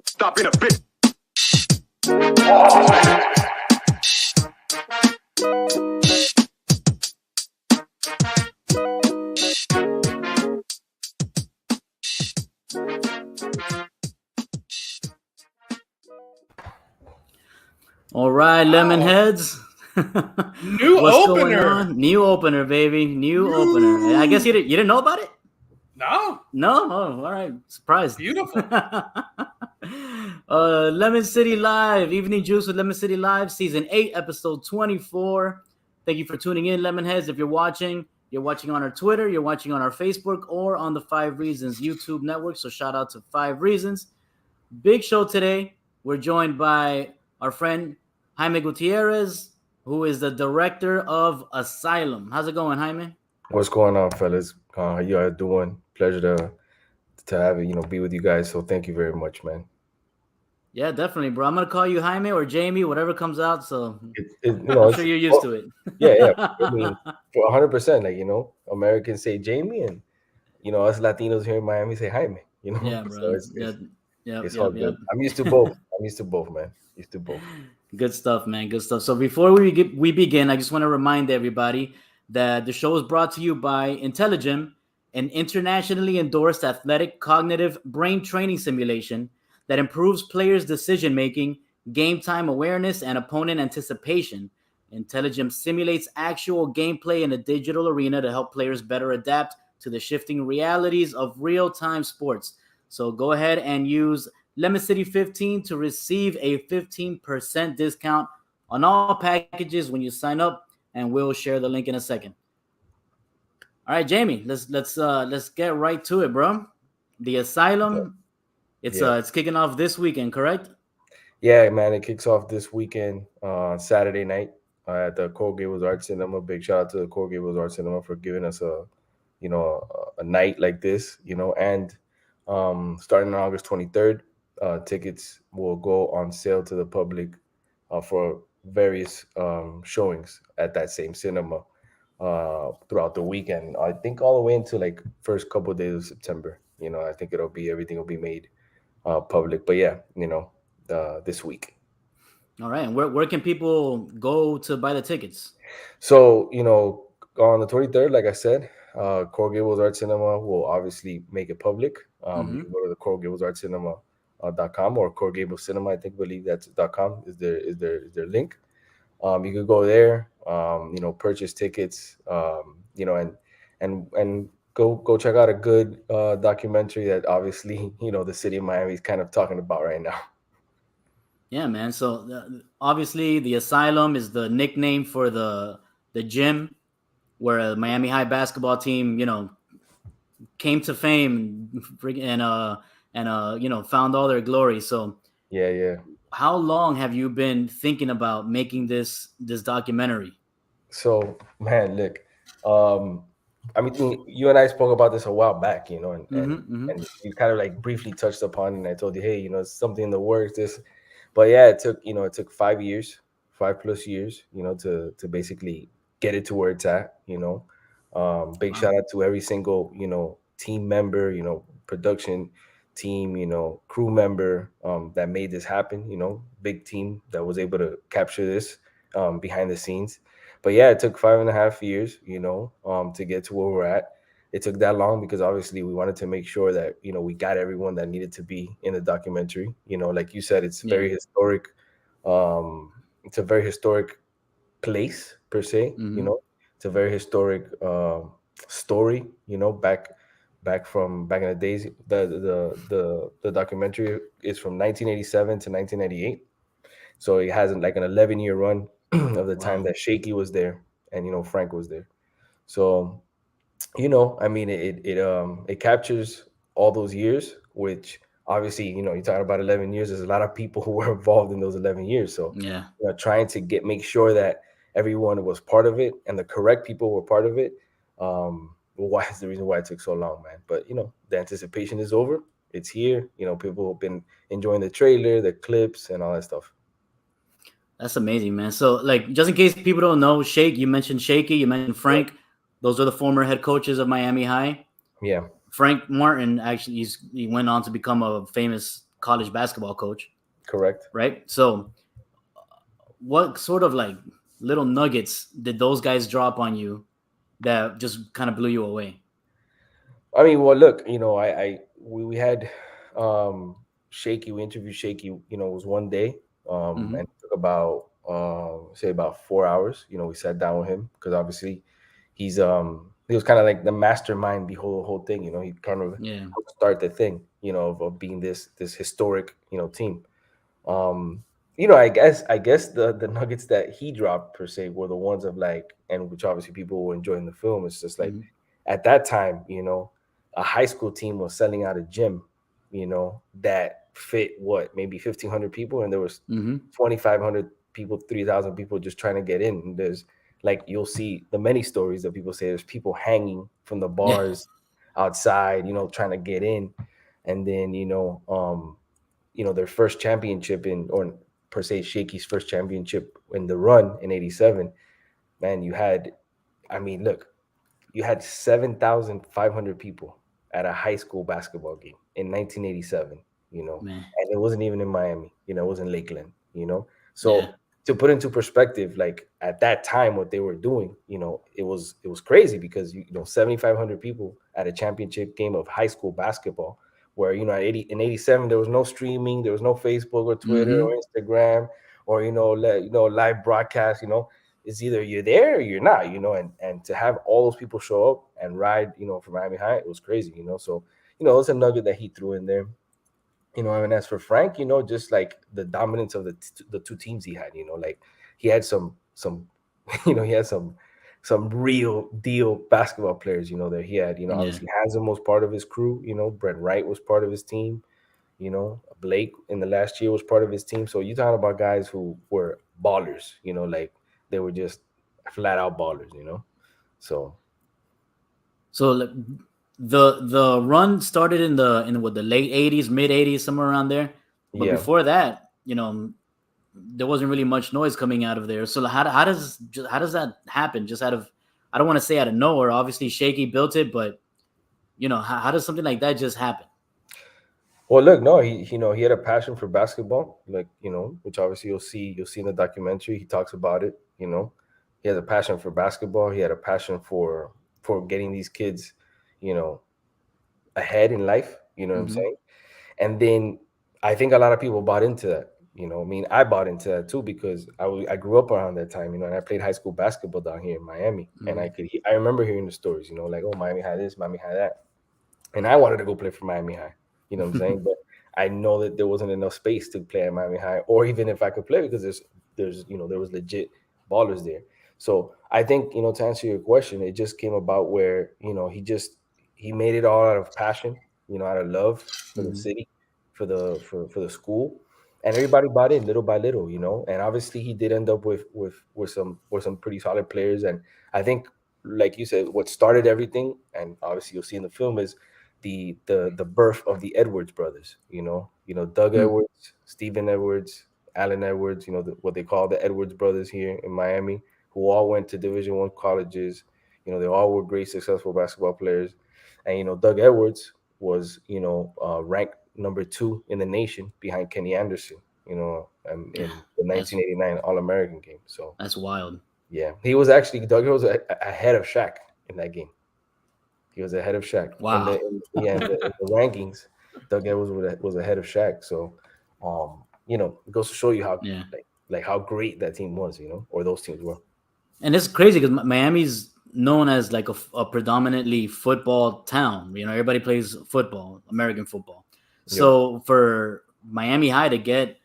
Stop being a bitch. All right, Lemonheads. New What's opener. going on? New opener, baby. New opener. I guess you didn't know about it? No. No? Oh, all right. Surprised. Beautiful. Lemon City Live, Evening Juice with Lemon City Live, Season 8, Episode 24. Thank you for tuning in, Lemonheads. If you're watching on our Twitter, you're watching on our Facebook, or on the 5 Reasons YouTube network. So shout out to 5 Reasons. Big show today. We're joined by our friend Jaime Gutierrez, who is the director of Asylum. How's it going, Jaime? What's going on, fellas? How you guys doing? Pleasure to have it, be with you guys. So thank you very much, man. Yeah, definitely, bro. I'm gonna call you Jaime or Jamie, whatever comes out. So I'm I'm sure you're used to it. Yeah. I mean, for 100%, Americans say Jamie, and us Latinos here in Miami say Jaime. Yeah, bro. So it's all good. I'm used to both. Man. Used to both. Good stuff, man. Good stuff. So before we begin, I just want to remind everybody that the show is brought to you by Intelligem, an internationally endorsed athletic cognitive brain training simulation that improves players' decision-making, game time awareness, and opponent anticipation. Intelligem simulates actual gameplay in a digital arena to help players better adapt to the shifting realities of real-time sports. So go ahead and use Lemon City 15 to receive a 15% discount on all packages when you sign up, and we'll share the link in a second. All right, Jamie, let's get right to it, bro. The Asylum, it's kicking off this weekend, correct? Yeah, man, it kicks off this weekend, Saturday night at the Coral Gables Art Cinema. Big shout out to the Coral Gables Art Cinema for giving us a night like this, and starting on August 23rd, tickets will go on sale to the public for various showings at that same cinema throughout the weekend. I think all the way into like first couple of days of September. I think everything will be made public. But yeah, this week. All right, and where can people go to buy the tickets? So on the 23rd, like I said, Coral Gables Art Cinema will obviously make it public. You can go to the Coral Gables Art Cinema .com or Coral Gables Cinema, I believe that's .com is their link. You could go there, purchase tickets, and go check out a good documentary that obviously the city of Miami is kind of talking about right now. Yeah, man. So obviously, the Asylum is the nickname for the gym where a Miami High basketball team, came to fame and found all their glory. So yeah. How long have you been thinking about making this documentary? So, man, look, I mean, you and I spoke about this a while back, and you kind of like briefly touched upon it, and I told you, hey, it's something in the works. But yeah, it took 5 years, 5+ years, to basically get it to where it's at. Big shout out to every single team member, production team, crew member that made this happen. Big team that was able to capture this behind the scenes. But yeah, it took 5.5 years, to get to where we're at. It took that long because obviously we wanted to make sure that we got everyone that needed to be in the documentary. Like you said, it's very historic. It's a very historic place per se. It's a very historic story. Back in the days. The documentary is from 1987 to 1998, so it has like an 11-year run of the time that Shaky was there and Frank was there. So I mean, it captures all those years, which obviously, you're talking about 11 years. There's a lot of people who were involved in those 11 years. So, trying to make sure that everyone was part of it and the correct people were part of it. Why is the reason why it took so long, man? But, the anticipation is over. It's here. People have been enjoying the trailer, the clips, and all that stuff. That's amazing, man. So, like, just in case people don't know, you mentioned Shaky, you mentioned Frank. Yeah. Those are the former head coaches of Miami High. Yeah. Frank Martin, actually, he went on to become a famous college basketball coach, Correct. right? So what sort of like little nuggets did those guys drop on you that just kind of blew you away? I mean, well, look, we had Shaky. We interviewed Shaky. It was one day, Mm-hmm. and it took about say about 4 hours. We sat down with him because obviously he was kind of like the mastermind the whole thing. He kind of Yeah. helped start the thing. Of being this historic team. I guess the nuggets that he dropped per se were the ones of like, and which obviously people will enjoy in the film. It's just like Mm-hmm. at that time, a high school team was selling out a gym, that fit what maybe 1,500 people, and there was Mm-hmm. 2,500 people, 3,000 people just trying to get in. And there's like you'll see the many stories that people say there's people hanging from the Yeah. bars outside, trying to get in, and then their first championship or per se Shaky's first championship in the run in '87. Man, I mean, look, you had 7,500 people at a high school basketball game in 1987. Man. And it wasn't even in Miami. It was in Lakeland. Yeah. So to put into perspective, like at that time, what they were doing, it was crazy because 7,500 people at a championship game of high school basketball, where in '87 there was no streaming, there was no Facebook or Twitter Mm-hmm. or Instagram or live broadcast. It's either you're there or you're not, and to have all those people show up and ride, from Miami High, it was crazy. So it's a nugget that he threw in there. And as for Frank, just like the dominance of the two teams he had, like he had some he had some real deal basketball players, that he had. Yeah. Obviously Hansen was part of his crew. Brent Wright was part of his team. Blake in the last year was part of his team. So you're talking about guys who were ballers, like they were just flat out ballers. So So like, the run started in the late '80s, mid '80s, somewhere around there. But yeah. before that, there wasn't really much noise coming out of there. So how does that happen? Just out of, I don't want to say out of nowhere. Obviously, Shaky built it, but how does something like that just happen? Well, look, no, he had a passion for basketball, like which obviously you'll see in the documentary. He talks about it. He has a passion for basketball. He had a passion for getting these kids, you know, ahead in life. You know what I'm Mm-hmm. saying? And then I think a lot of people bought into that. I mean, I bought into that too because I grew up around that time. And I played high school basketball down here in Miami, and Mm-hmm. I remember hearing the stories. Like, oh, Miami had this, Miami had that, and I wanted to go play for Miami High. You know what I'm saying? But I know that there wasn't enough space to play at Miami High, or even if I could play, because there was legit ballers there. So I think to answer your question, it just came about where he made it all out of passion, out of love for the Mm-hmm. city, for the school, and everybody bought in little by little, And obviously, he did end up with some pretty solid players, and I think, like you said, what started everything, and obviously you'll see in the film, is the birth of the Edwards brothers. Doug Mm-hmm. Edwards, Stephen Edwards, Allen Edwards. What they call the Edwards brothers here in Miami, who all went to Division I colleges. They all were great, successful basketball players. And Doug Edwards was ranked number 2 in the nation behind Kenny Anderson. In the That's 1989 All American game. So that's wild. yeah, he was actually Doug was ahead of Shaq in that game. He was ahead of Shaq Wow. in the rankings. Doug Edwards was ahead of Shaq. So, it goes to show you how Yeah. like how great that team was, or those teams were. And it's crazy because Miami's known as like a predominantly football town. Everybody plays football, American football. Yep. So for Miami High to get,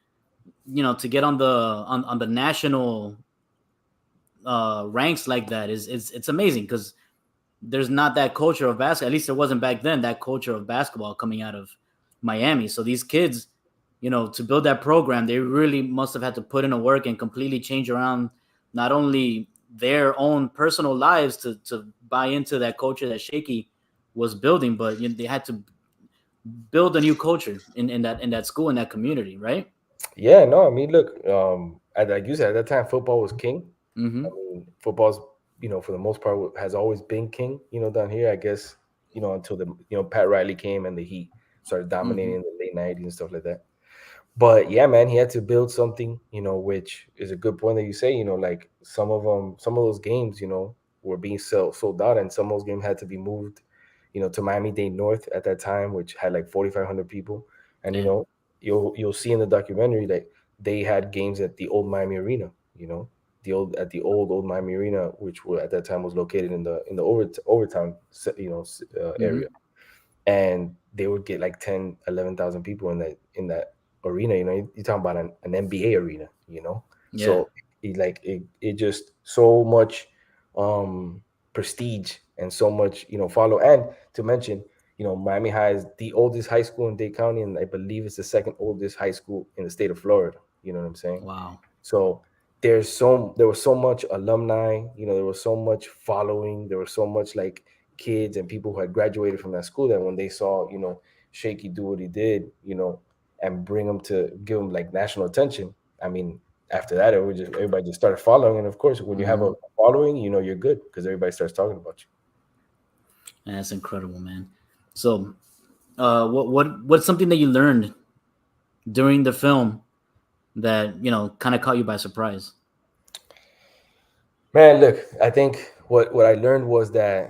on the national ranks like that is it's amazing because there's not that culture of basketball. At least there wasn't back then, that culture of basketball coming out of Miami. So these kids, to build that program, they really must have had to put in a work and completely change around not only their own personal lives to buy into that culture that Shaky was building, but they had to build a new culture in that school, in that community, right? Yeah, no, I mean, look, like you said, at that time, football was king. Mm-hmm. I mean, football's, for the most part, has always been king, down here, I guess, until Pat Riley came and the Heat started Mm-hmm. dominating in the late '90s and stuff like that. But yeah, man, he had to build something, which is a good point that you say. Like some of those games, were being sold out, and some of those games had to be moved, to Miami-Dade North at that time, which had like 4,500 people. And Damn. you'll see in the documentary that they had games at the old Miami Arena, the old Miami Arena, which at that time was located in the overtown, Mm-hmm. area, and they would get like 10, 11,000 people in that arena. You're talking about an NBA arena. Yeah. So it just so much prestige and so much follow. And to mention, Miami High is the oldest high school in Dade County, and I believe it's the second oldest high school in the state of Florida. You know what I'm saying? Wow. So there was so much alumni, there was so much following, there was so much like kids and people who had graduated from that school, that when they saw, Shaky do what he did, and give him like national attention. I mean, after that, everybody just started following, and of course, when you have Mm-hmm. a following, you're good because everybody starts talking about you. And that's incredible, man. So, what's something that you learned during the film that kind of caught you by surprise? Man, look, I think what I learned was that,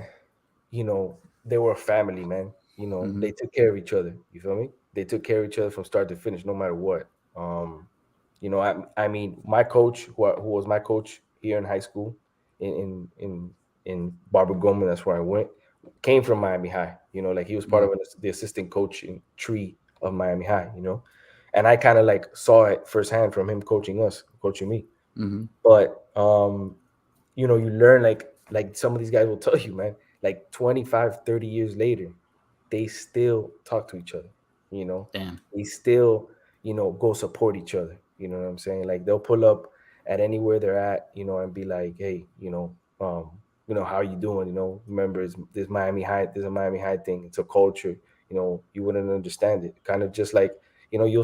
they were a family, man. Mm-hmm. They took care of each other. You feel me? They took care of each other from start to finish, no matter what. I mean, my coach, who was my coach here in high school, in Barbara Goldman, that's where I went, came from Miami High. Like he was part of the assistant coaching tree of Miami High. And I kind of like saw it firsthand from him coaching me. Mm-hmm. But you learn like some of these guys will tell you, man, like 25, 30 years later, they still talk to each other. you know Damn. they still go support each other. You know what I'm saying? Like they'll pull up at anywhere they're at, and be like, hey, how are you doing? Remember, this Miami High, there's a Miami High thing, it's a culture. You wouldn't understand it, kind of just like, you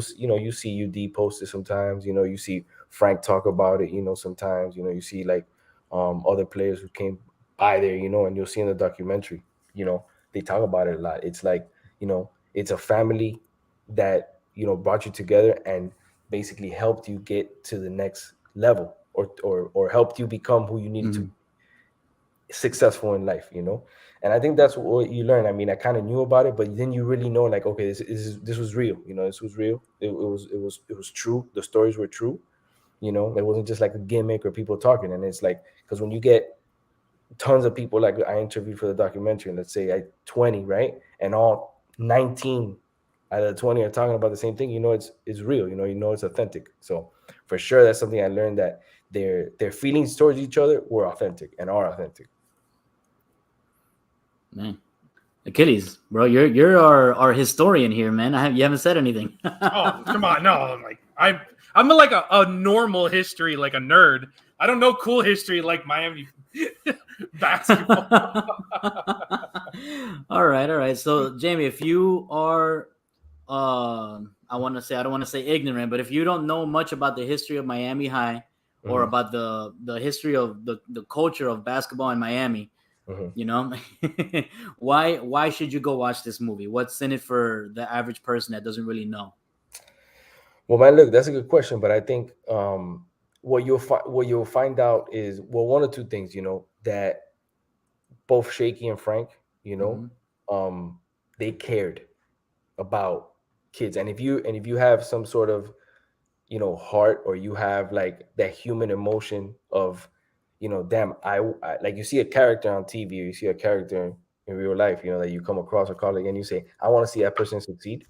see UD post it sometimes. You see Frank talk about it, sometimes. You see like other players who came by there, and you'll see in the documentary, they talk about it a lot. It's like, it's a family that, brought you together and basically helped you get to the next level, or helped you become who you needed to Mm-hmm. be successful in life. And I think that's what you learn. I mean, I kind of knew about it, but then you really know, like, okay, this was real. This was real. It was true. The stories were true. It wasn't just like a gimmick or people talking. And it's like, because when you get tons of people, like I interviewed for the documentary, and let's say 20, right, and all 19 out of the 20 are talking about the same thing, it's real. It's authentic. So for sure, that's something I learned, that their feelings towards each other were authentic and are authentic. Man, Achilles, bro, you're our historian here, man. You haven't said anything. Oh, come on, no, like I'm like a normal history, like a nerd. I don't know cool history like Miami basketball. All right. So, Jamie, if you are, I don't want to say ignorant, but if you don't know much about the history of Miami High, or Mm-hmm. about the history of the culture of basketball in Miami, Mm-hmm. why should you go watch this movie? What's in it for the average person that doesn't really know? Well, man, look, that's a good question, but I think what you'll find out is, well, one or two things, that both Shaky and Frank, Mm-hmm. um, they cared about kids. And if you have some sort of, heart, or you have like that human emotion of, damn, I like, you see a character on TV, or you see a character in real life, that you come across a colleague, and you say, I want to see that person succeed.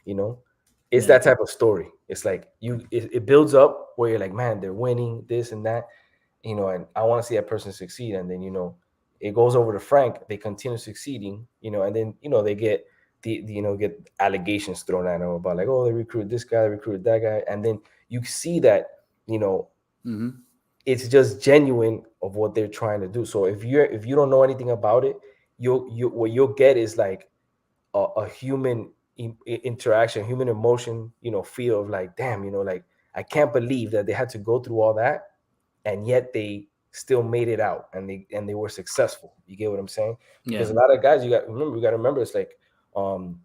you know it's Yeah. that type of story. It's like, it builds up where you're like, man, they're winning this and that, and I want to see that person succeed. And then, it goes over to Frank, they continue succeeding, and then, they get get allegations thrown at them about, like, oh, they recruited this guy, they recruited that guy. And then you see that, you know Mm-hmm. it's just genuine of what they're trying to do. So if you don't know anything about it, you what you'll get is like a human interaction, human emotion, feel of like, damn, like, I can't believe that they had to go through all that, and yet they still made it out, and they were successful. You get what I'm saying? Yeah. Because a lot of guys, we got to remember, it's like, um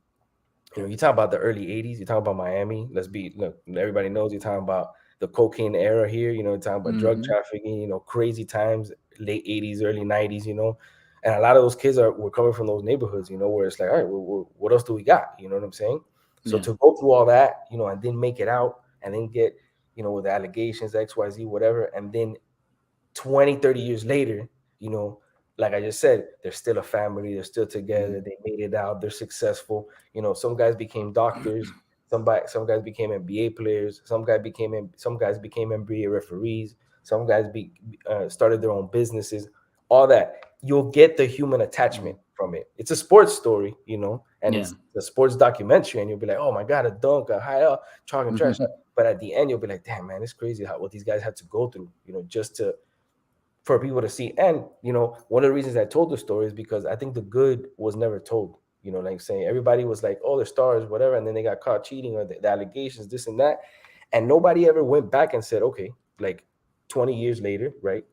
You know, you talk about the early 80s, you talk about Miami. Look, everybody knows you're talking about the cocaine era here, you know, you're talking about drug trafficking, you know, crazy times, late 80s, early 90s, you know. And a lot of those kids were coming from those neighborhoods, you know, where it's like, all right, well, what else do we got? You know what I'm saying? So to go through all that, you know, and then make it out and then get, you know, with the allegations, XYZ, whatever, and then 20, 30 years later, you know, like I just said, they're still a family, they're still together, they made it out, they're successful. You know, some guys became doctors, some guys became NBA players, some guys became NBA referees, some guys started their own businesses, all that. You'll get the human attachment from it. It's a sports story, you know, and it's a sports documentary, and you'll be like, oh my God, a dunk, a high up, chalk and trash. But at the end, you'll be like, damn, man, it's crazy what these guys had to go through, you know, just for people to see. And, you know, one of the reasons I told the story is because I think the good was never told. You know, like saying everybody was like, oh, they're stars, whatever, and then they got caught cheating or the allegations, this and that. And nobody ever went back and said, okay, like 20 years later, right?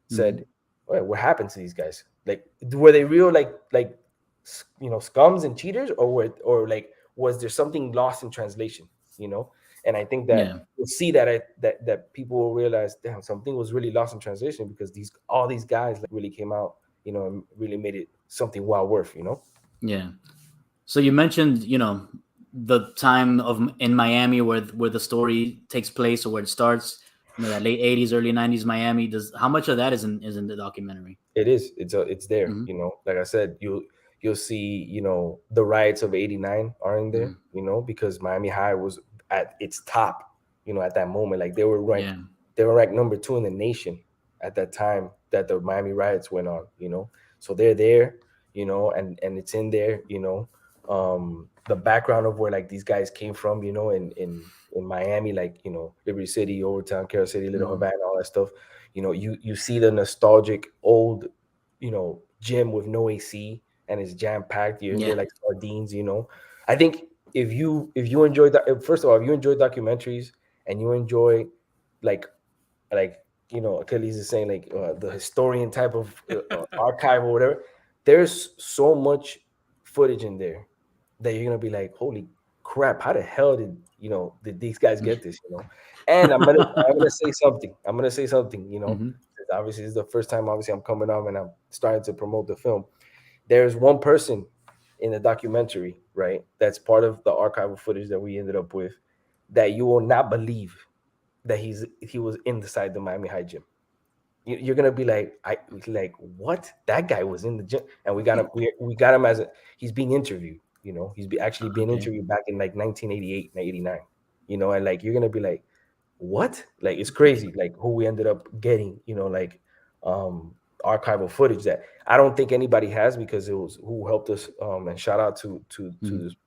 Said, all right, what happened to these guys? Like, were they real, like, you know, scums and cheaters, or like, was there something lost in translation, you know? And I think that you'll see that people will realize, damn, something was really lost in translation because all these guys like really came out, you know, and really made it something well worth, you know? Yeah. So you mentioned, you know, the time in Miami where the story takes place or where it starts, you know, that late 80s, early 90s Miami. How much of that is in the documentary? It is. It's there, you know. Like I said, you'll see, you know, the riots of 89 are in there, you know, because Miami High was at its top, you know, at that moment. Like they were ranked number 2 in the nation at that time that the Miami riots went on, you know. So they're there, you know, and it's in there, you know. The background of where like these guys came from, you know, in Miami, like, you know, Liberty City, Overtown, Carol City, Little Havana, all that stuff. You know, you see the nostalgic old, you know, gym with no AC and it's jam packed. You're in there like sardines, you know. I think if you enjoy that, first of all, if you enjoy documentaries and you enjoy like you know, Achilles is saying like the historian type of archive or whatever, there's so much footage in there that you're gonna be like, holy crap, how the hell did these guys get this, you know? And I'm gonna say something. You know, obviously this is the first time obviously I'm coming on and I'm starting to promote the film. There's one person in the documentary, right, that's part of the archival footage that we ended up with, that you will not believe that he was inside the Miami High gym. You're gonna be like, what? That guy was in the gym, and we got him. We got him he's being interviewed. You know, he's actually being interviewed back in like 1988, 89. You know, and like you're gonna be like, what? Like it's crazy. Like who we ended up getting. You know, like archival footage that I don't think anybody has, because it was who helped us. And shout out to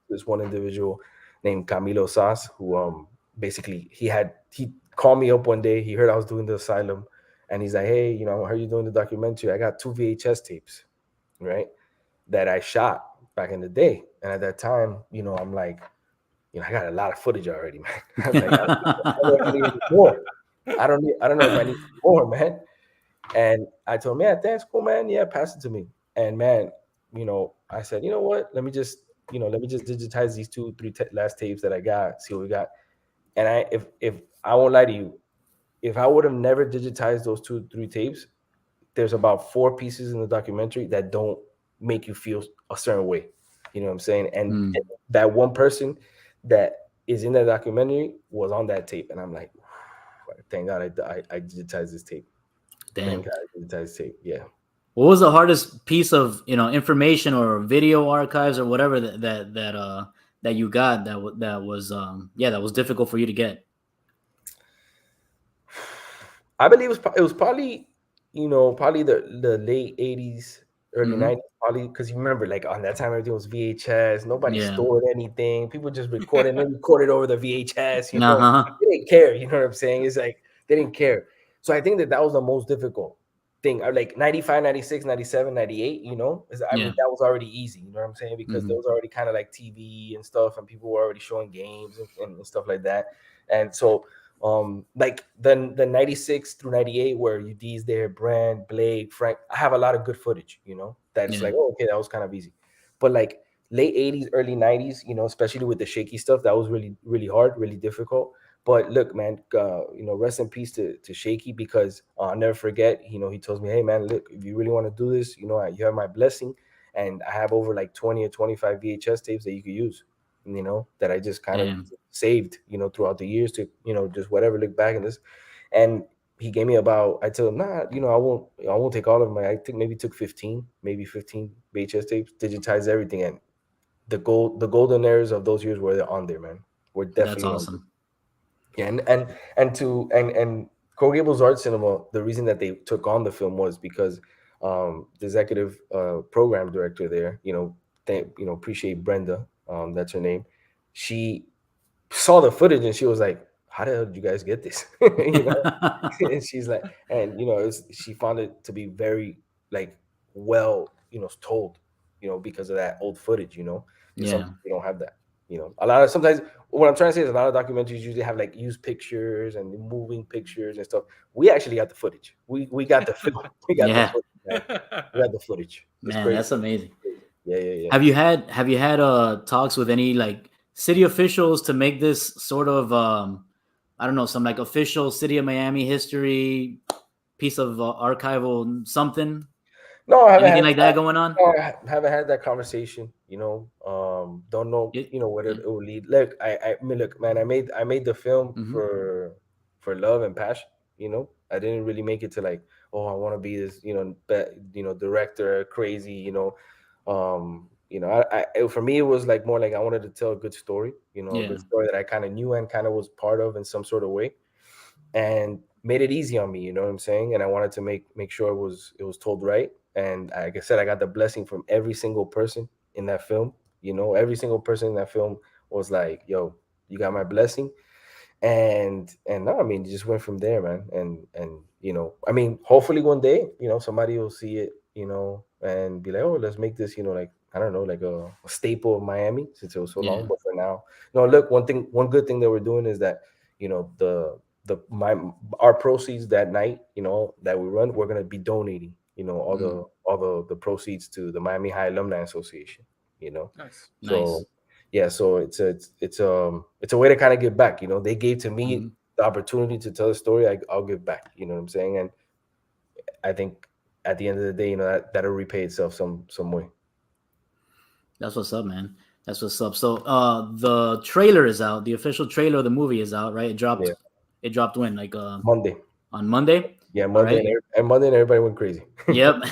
this one individual named Camilo Sass, who basically he called me up one day. He heard I was doing the asylum. And he's like, hey, you know, I heard you doing the documentary. I got 2 VHS tapes, right, that I shot back in the day. And at that time, you know, I'm like, you know, I got a lot of footage already, man. I'm like, I don't know if I need more. I don't know if I need more, man. And I told him, yeah, thanks, cool, man. Yeah, pass it to me. And man, you know, I said, you know what? Let me just digitize these 2-3 last tapes that I got, see what we got. And if I won't lie to you, if I would have never digitized those 2-3 tapes, there's about 4 pieces in the documentary that don't make you feel a certain way. You know what I'm saying? And that one person that is in that documentary was on that tape. And I'm like, thank God I digitized this tape. Damn. Thank God I digitized this tape. Yeah. What was the hardest piece of, you know, information or video archives or whatever that you got that was difficult for you to get? I believe it was probably, you know, probably the late 80s, early 90s, probably, because you remember, like on that time everything was VHS. Nobody stored anything. People just recorded and recorded over the VHS. You know, they didn't care. You know what I'm saying? It's like they didn't care. So I think that was the most difficult thing. Like 95, 96, 97, 98. You know, I mean that was already easy. You know what I'm saying? Because there was already kind of like TV and stuff, and people were already showing games and stuff like that. And so like the 96 through 98 where UD's there, Brand, Blake, Frank, I have a lot of good footage, you know, that's like, oh, okay, that was kind of easy. But like late 80s, early 90s, you know, especially with the shaky stuff, that was really, really hard, really difficult. But look, man, you know, rest in peace to Shaky, because I'll never forget, you know, he tells me, hey, man, look, if you really want to do this, you know, you have my blessing. And I have over like 20 or 25 VHS tapes that you could use, you know, that I just kind of Damn. saved, you know, throughout the years to, you know, just whatever, look back in this. And he gave me about, I told him, nah, you know, I won't take all of them. I think maybe took 15, maybe 15 VHS tapes, digitized everything. And the golden eras of those years were on there, man. We're That's definitely on there. awesome. Yeah, and Coral Gables Art Cinema, the reason that they took on the film was because the executive program director there, you know, appreciate Brenda, that's her name. She saw the footage and she was like, "How the hell did you guys get this?" You know, and she's like, and you know, she found it to be very like well, you know, told, you know, because of that old footage, you know, because Yeah. some you don't have that, you know. A lot of sometimes what I'm trying to say is a lot of documentaries usually have like used pictures and moving pictures and stuff. We actually got the footage. We got the film. We got the Yeah. footage, man. We got the footage. It's Man, crazy. that's amazing. Yeah, yeah, yeah. Have you had talks with any like city officials to make this sort of I don't know, some like official City of Miami history piece of archival something? No, I haven't Anything had. like that going on? No, I haven't had that conversation. You know, don't know. It, You know where yeah. it will lead. Look, I mean, look, man. I made the film Mm-hmm. for love and passion. You know, I didn't really make it to like, oh, I want to be this. You know, director, crazy. For me, it was like more like I wanted to tell a good story. You know, a Yeah. good story that I kind of knew and kind of was part of in some sort of way, and made it easy on me, you know what I'm saying? And I wanted to make sure it was told right. And like I said, I got the blessing from every single person in that film. You know, every single person in that film was like, "Yo, you got my blessing." And no, I mean, it just went from there, man. And you know, I mean, hopefully one day, you know, somebody will see it, you know, and be like, "Oh, let's make this, you know, like I don't know, like a staple of Miami since it was so Yeah. long." But for now, no. Look, one good thing that we're doing is that, you know, our proceeds that night, you know, that we run, we're gonna be donating, you know, Mm, all the proceeds to the Miami High Alumni Association, you know. Nice. So nice. yeah, so it's a way to kind of give back, you know. They gave to me Hmm. the opportunity to tell a story. I'll give back, you know what I'm saying? And I think at the end of the day, you know, that'll repay itself some way. That's what's up, man. That's what's up. So the trailer is out. The official trailer of the movie is out, right? It dropped Yeah, it dropped when? Like Monday. on Monday? Yeah, All Monday, right. and Monday, and everybody went crazy. Yep.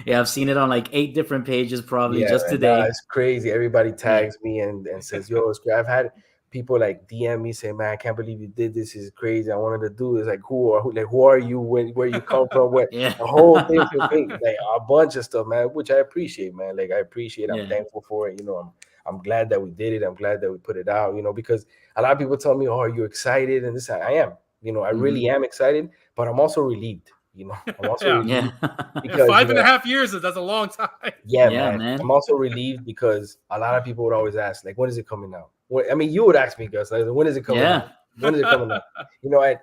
Yeah, I've seen it on like 8 different pages probably Yeah, just man, nah, today. it's crazy. Everybody Yeah. tags me and says, "Yo, it's great." I've had people like DM me say, "Man, I can't believe you did this. It's crazy. I wanted to do this." Like, who are you? Where you come from? What Yeah. the whole thing for me, like a bunch of stuff, man. Which I appreciate, man. Like I appreciate. I'm Yeah. thankful for it. You know, I'm glad that we did it. I'm glad that we put it out. You know, because a lot of people tell me, "Oh, are you excited?" And this, I am. You know, I really Hmm. am excited, but I'm also relieved. You know, I'm also Yeah. Yeah. relieved Yeah, because five and a half years, that's a long time. yeah, Yeah, man. I'm man. also relieved because a lot of people would always ask, like, when is it coming out? I mean, you would ask me, Gus, like, when is it coming out? Yeah. When is it coming out? You know,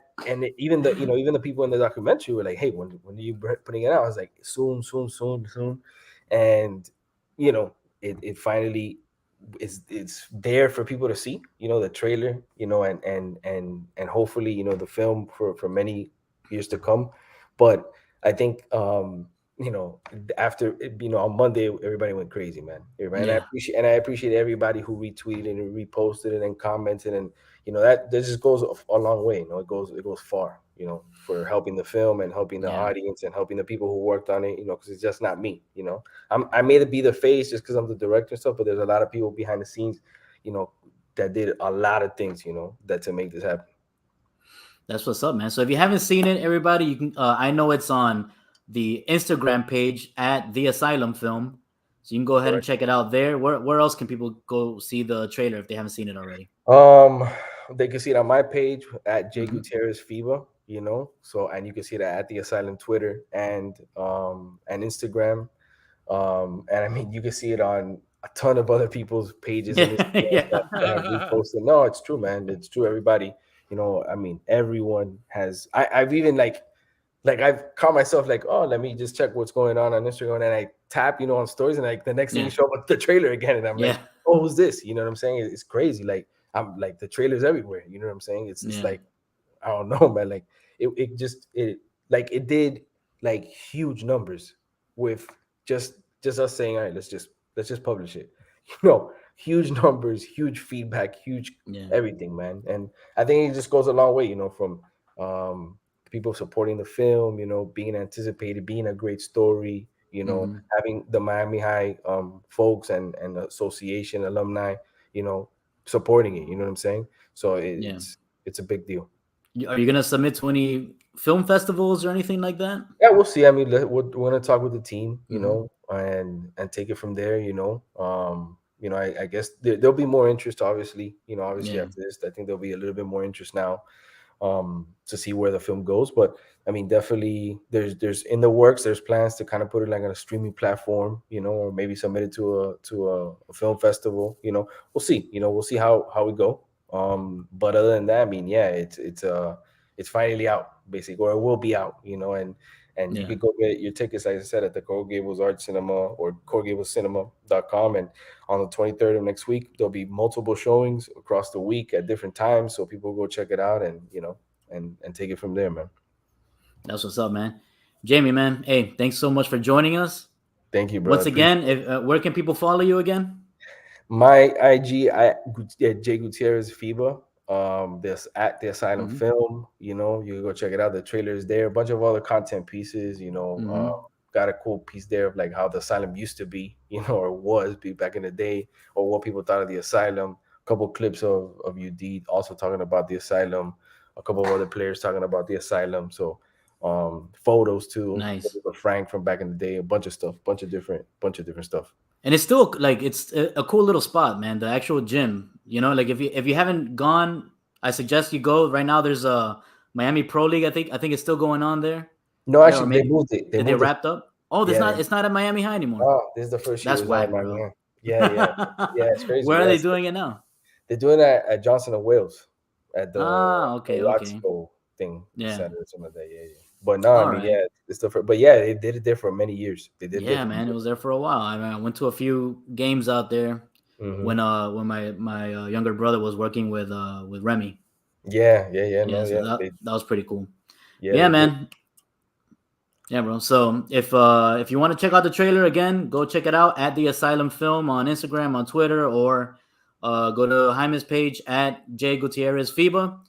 even the people in the documentary were like, hey, when are you putting it out? I was like, soon, soon, soon, soon. And you know, it finally it's there for people to see, you know, the trailer, you know, and hopefully, you know, the film for many years to come. But I think you know, after you know, on Monday, everybody went crazy, man. Everybody, Yeah. and I appreciate everybody who retweeted and reposted it and commented, and you know that this just goes a long way. You know, it goes far. You know, for helping the film and helping the Yeah. audience and helping the people who worked on it. You know, because it's just not me. You know, I may be the face just because I'm the director and stuff, but there's a lot of people behind the scenes. You know, that did a lot of things. You know, that to make this happen. That's what's up, man. So if you haven't seen it, everybody, you can. I know it's on the Instagram page at the Asylum Film, so you can go ahead and Correct. check it out there. Where else can people go see the trailer if they haven't seen it already? Um, they can see it on my page at J Hmm. Gutierrez FIBA, you know. So and you can see that at the Asylum Twitter and Instagram. And I mean you can see it on a ton of other people's pages and Yeah, Instagrams that have yeah, reposted. No, it's true, man. It's true. Everybody, you know, I mean, everyone has I've even like like I've caught myself like, oh, let me just check what's going on Instagram, and I tap, on stories, and like the next thing you show up with the trailer again, and I'm like, oh, who's this? You know what I'm saying? It's crazy. Like I'm like the trailers everywhere. You know what I'm saying? It's like, I don't know, man. Like it did like huge numbers with just us saying, all right, let's just publish it. Huge numbers, huge feedback, huge everything, man. And I think it just goes a long way, from people supporting the film, being anticipated, being a great story, having the Miami High folks and association alumni, supporting it. You know what I'm saying? So it's a big deal. Are you gonna submit to any film festivals or anything like that? Yeah, we'll see. I mean, we're gonna talk with the team, and take it from there. I guess there'll be more interest, obviously. After this, I think there'll be a little bit more interest now, to see where the film goes. But I mean, definitely, there's in the works. There's plans to kind of put it like on a streaming platform, or maybe submit it to a film festival. We'll see. We'll see how we go. But other than that, I mean, yeah, it's finally out, basically, or it will be out, and you could go get your tickets, like I said, at the Coral Gables Art Cinema or coralgablescinema.com. And on the 23rd of next week, there'll be multiple showings across the week at different times. So people go check it out and, and take it from there, man. That's what's up, man. Jamie, man. Hey, thanks so much for joining us. Thank you, bro. Once again, where can people follow you again? My IG, J Gutierrez FIBA. There's at the Asylum Film, you can go check it out. The trailer is there, a bunch of other content pieces, got a cool piece there of like how the asylum used to be, or was back in the day, or what people thought of the asylum. A couple clips of UD also talking about the asylum, a couple of other players talking about the asylum. So photos too. Nice. Frank from back in the day, a bunch of stuff, bunch of different stuff. And it's still like it's a cool little spot, man. The actual gym, like if you haven't gone, I suggest you go. Right now, there's a Miami Pro League. I think it's still going on there. No, actually, they moved it. They wrapped up? Oh, it's not at Miami High anymore. Oh, this is the first year. That's whack, bro. Yeah, it's crazy. Where are they doing it now? They're doing it at Johnson and Wales at the okay. thing. Yeah. Center or something like that. Yeah. But no, I mean, it's the first, but yeah, they did it there for many years. They did. Yeah, man, it was there for a while. I mean, I went to a few games out there when my younger brother was working with Remy. Yeah. That was pretty cool. Yeah, man. Yeah, bro. So if you want to check out the trailer again, go check it out at the Asylum Film on Instagram, on Twitter, or go to Jaime's page at J Gutierrez FIBA.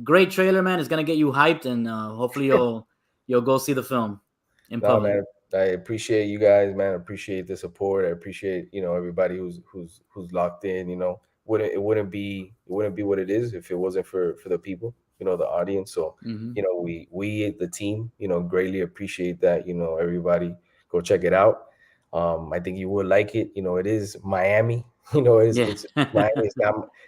Great trailer, man. It's gonna get you hyped, and hopefully you'll go see the film in public. Man, I appreciate you guys, man. I appreciate the support. I appreciate everybody who's locked in. It wouldn't be what it is if it wasn't for the people, the audience. So we the team, greatly appreciate that. Everybody go check it out. I think you would like it. It is Miami. It's Miami.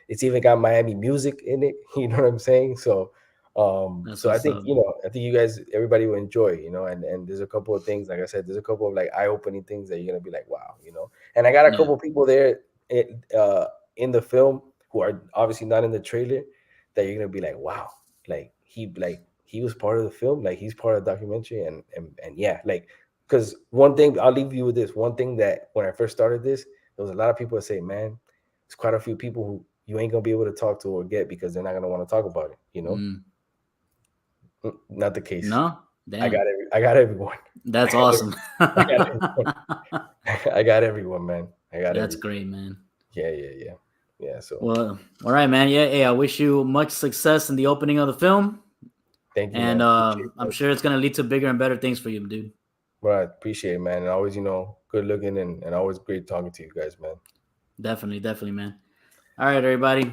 It's even got Miami music in it. You know what I'm saying? So I think I think you guys, everybody will enjoy, and there's a couple of things, like I said, there's a couple of like eye-opening things that you're gonna be like, wow, and I got a couple of people there in the film who are obviously not in the trailer that you're gonna be like, wow, like he was part of the film, like he's part of the documentary, and yeah, like, because one thing, I'll leave you with this one thing, that when I first started this, there was a lot of people that say, man, there's quite a few people who you ain't gonna be able to talk to or get because they're not gonna want to talk about it, Not the case. No, damn. I got everyone. That's awesome. I got everyone, man. That's great, man. Yeah. So well, all right, man. Yeah. Hey, I wish you much success in the opening of the film. Thank you. And I'm sure it's gonna lead to bigger and better things for you, dude. Well, I appreciate it, man. And always, good looking and always great talking to you guys, man. Definitely, man. All right, everybody.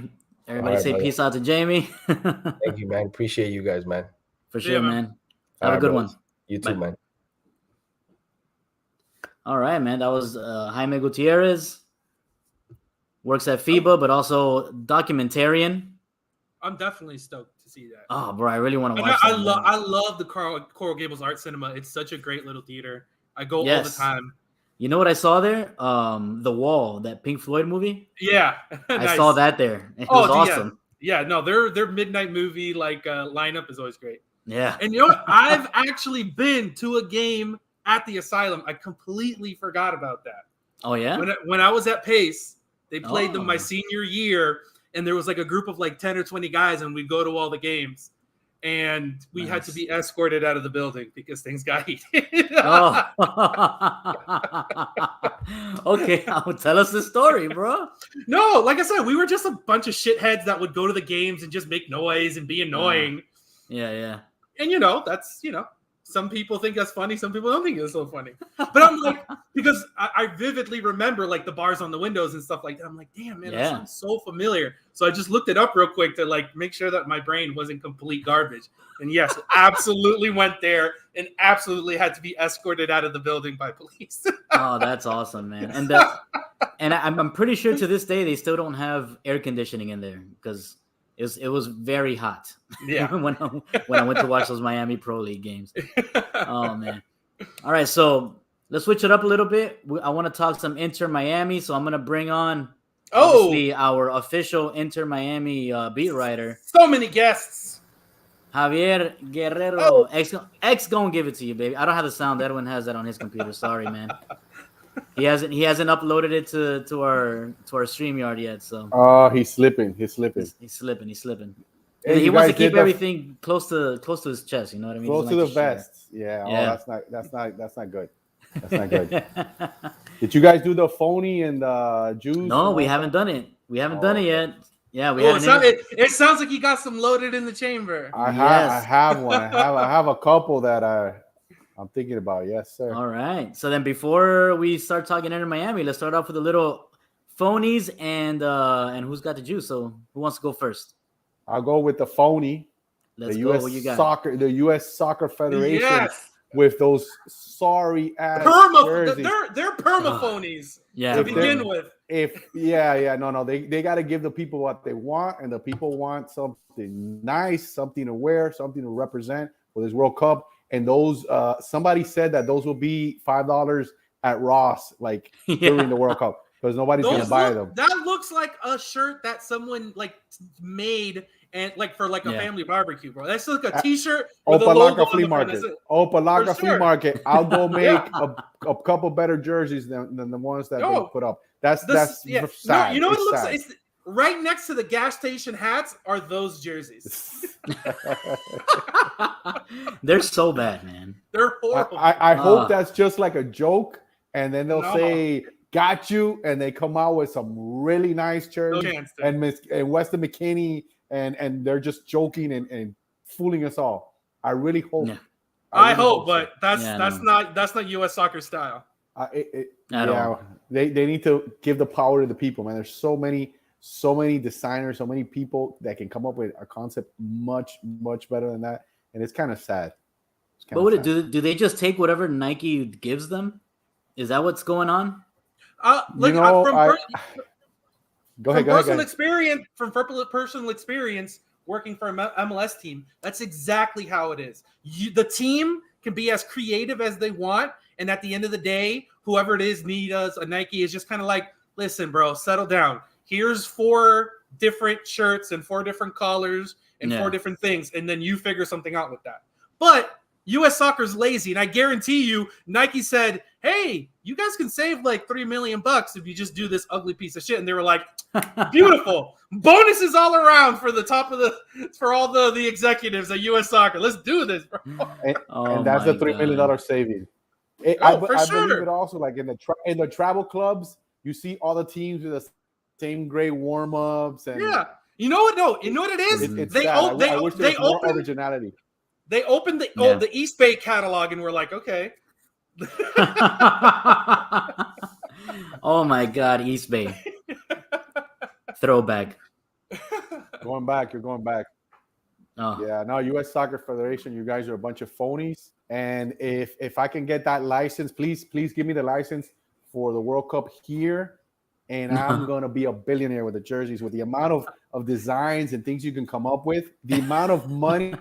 Everybody say peace out to Jamie. Thank you, man. Appreciate you guys, man. For sure, man. Have a good one. You too, man. All right, man. That was Jaime Gutierrez. Works at FIBA, but also documentarian. I'm definitely stoked to see that. Oh, bro, I really want to watch that. I love the Coral Gables Art Cinema. It's such a great little theater. I go all the time. You know what I saw there? The Wall, that Pink Floyd movie. Yeah, I saw that there. It was awesome. Yeah, no, their midnight movie lineup is always great. Yeah. And you know what? I've actually been to a game at the Asylum. I completely forgot about that. Oh yeah. When I was at Pace, they played them my Oh. senior year, and there was like a group of like 10 or 20 guys, and we'd go to all the games. And we had to be escorted out of the building because things got heated. Oh. Okay, tell us the story, bro. No, like I said, we were just a bunch of shitheads that would go to the games and just make noise and be annoying. Yeah. And that's some people think that's funny, some people don't think it's so funny. But I'm like, because I vividly remember like the bars on the windows and stuff like that. I'm like, damn, man, that sounds so familiar. So I just looked it up real quick to like make sure that my brain wasn't complete garbage. And yes, absolutely went there and absolutely had to be escorted out of the building by police. Oh, that's awesome, man. And I'm pretty sure to this day they still don't have air conditioning in there because it was very hot. Yeah. when I went to watch those Miami Pro League games. Oh man. All right, so let's switch it up a little bit. I want to talk some Inter Miami, so I'm gonna bring on obviously our official Inter Miami beat writer. So many guests. Javier Guerrero. X gonna give it to you, baby. I don't have the sound. Edwin has that on his computer. Sorry, man. He hasn't uploaded it to our StreamYard yet. So he's slipping. He's slipping. He's slipping. Hey, he wants to keep everything close to his chest. You know what I mean? Close to the vest. Yeah. Oh, that's not good. That's not good. Did you guys do the phony and the juice? No, we haven't done it. We haven't done it yet. Yeah, it sounds like you got some loaded in the chamber. I have one. I have a couple that I'm thinking about. Yes, sir. All right. So then before we start talking Inter Miami, let's start off with a little phonies and who's got the juice. So who wants to go first? I'll go with the phony. Let's the go. US What you got? Soccer, the U.S. Soccer Federation with those sorry ass jerseys. They're perma phonies to begin with. No, they got to give the people what they want, and the people want something nice, something to wear, something to represent for this World Cup. And those, somebody said that those will be $5 at Ross, like during the World Cup, because nobody's gonna buy them. That looks like a shirt that someone like made and like for like a family barbecue, bro. That's like a T-shirt with a logo flea market. Palaka flea market. I'll go make a couple better jerseys than the ones that they put up. That's sad. You know what it looks like? It's right next to the gas station hats are those jerseys. They're so bad, man. They're horrible. I hope that's just like a joke, and then they'll say "got you," and they come out with some really nice jerseys and Weston McKinney, and they're just joking and fooling us all. I really hope. Yeah. I hope, but that's not U.S. soccer style. They need to give the power to the people, man. There's so many designers, so many people that can come up with a concept much better than that, and it's kind of sad. But do they just take whatever Nike gives them? Is that what's going on? From personal experience working for an MLS team, that's exactly how it is. The team can be as creative as they want, and at the end of the day, whoever it is needs a Nike is just kind of like, listen, bro, settle down. Here's 4 different shirts and 4 different collars and 4 different things, and then you figure something out with that. But U.S. soccer's lazy, and I guarantee you, Nike said, "Hey, you guys can save like $3 million if you just do this ugly piece of shit." And they were like, "Beautiful, bonuses all around for all the executives at U.S. Soccer. Let's do this, bro." And that's a $3 million saving. I believe it also, like in the travel clubs, you see all the teams with the same great warm-ups and you know what? No, you know what it is? I wish there was more originality. They opened the East Bay catalog and we're like, okay. Oh my God, East Bay. Throwback. You're going back. Oh. Yeah, no, U.S. Soccer Federation, you guys are a bunch of phonies. And if I can get that license, please give me the license for the World Cup here. And I'm going to be a billionaire with the jerseys, with the amount of designs and things you can come up with, the amount of money.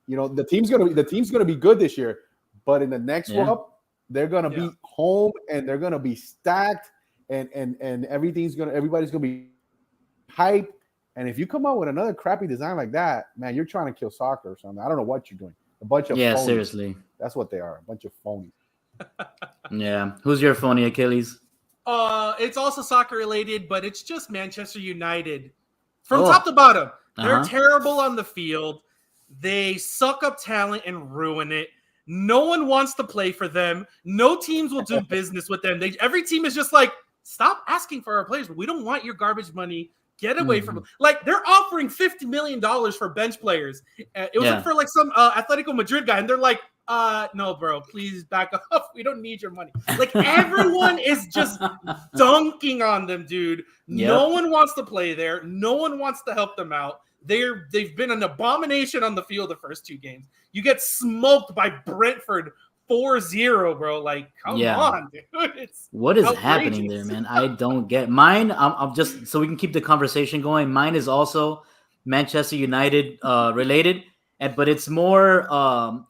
The team's gonna be good this year, but in the next World Cup, they're gonna be home and they're gonna be stacked, and everybody's gonna be hyped, And if you come out with another crappy design like that, man, you're trying to kill soccer or something. I don't know what you're doing. A bunch of phonies. Seriously. That's what they are. A bunch of phonies. Yeah. Who's your phony, Achilles? It's also soccer related, but it's just Manchester United. From top to bottom, they're terrible on the field. They suck up talent and ruin it. No one wants to play for them. No teams will do business with them. Every team is just like, stop asking for our players. We don't want your garbage money. Get away from them. Like, they're offering $50 million for bench players. It was for like some Atletico Madrid guy, and they're like, no, bro, please back off. We don't need your money. Like, everyone is just dunking on them, dude. Yep. No one wants to play there. No one wants to help them out. They've been an abomination on the field the first 2 games. You get smoked by Brentford 4-0, bro. Like, come on, dude. What is happening there, man? I don't get mine. I'm just so we can keep the conversation going. Mine is also Manchester United related. But it's more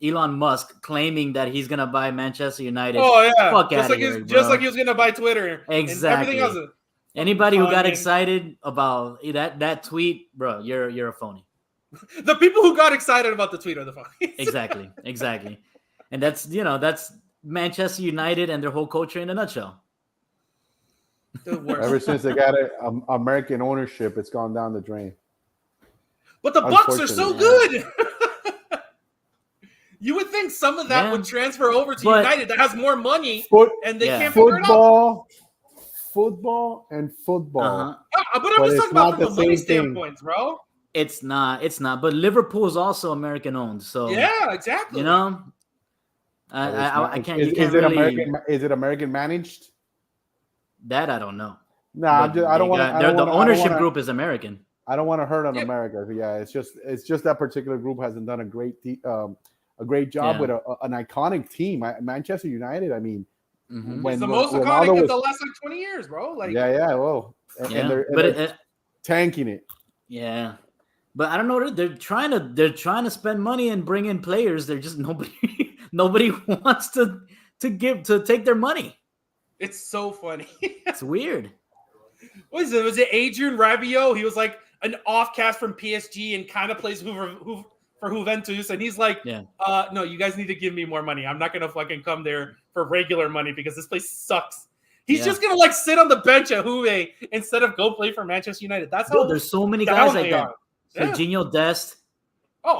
Elon Musk claiming that he's gonna buy Manchester United. Oh yeah, Fuck just like here, just like he was gonna buy Twitter. Exactly. And everything else. Anybody who got excited about that tweet, bro, you're a phony. The people who got excited about the tweet are the phonies. Exactly. And that's Manchester United and their whole culture in a nutshell. Ever since they got American ownership, it's gone down the drain. But the Bucks are so good. You would think some of that would transfer over to United that has more money, and they can't figure it out. Football. But I'm just talking about from a money standpoint, bro. It's not. But Liverpool is also American owned, so yeah, exactly. I can't. Is it American managed? That I don't know. No, I don't want. The ownership group is American. I don't want to hurt on America. Yeah, it's just that particular group hasn't done a great job with an iconic team. Manchester United. I mean, it's the most iconic of the last 20 years, bro. Like, and they're tanking it. Yeah, but I don't know. They're trying to spend money and bring in players. They're just nobody wants to take their money. It's so funny. It's weird. What is it? Was it Adrian Rabiot? He was like an offcast from PSG and kind of plays for Juventus, and he's like, no, you guys need to give me more money. I'm not gonna fucking come there for regular money because this place sucks. He's just gonna like sit on the bench at Juve instead of go play for Manchester United. That's how there's so many guys like that. Serginho Dest,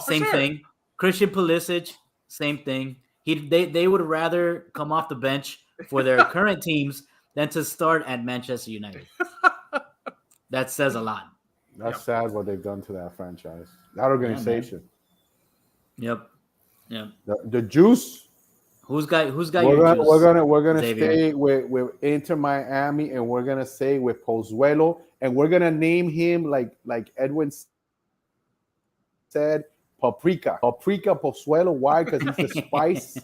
same thing. Christian Pulisic, same thing. They would rather come off the bench for their current teams than to start at Manchester United. That says a lot. That's sad what they've done to that franchise, that organization. Yep. The juice. Who's got your juice? We're gonna stay with Inter Miami, and we're gonna stay with Pozuelo, and we're gonna name him like Edwin said, Paprika Pozuelo. Why? Because he's the spice.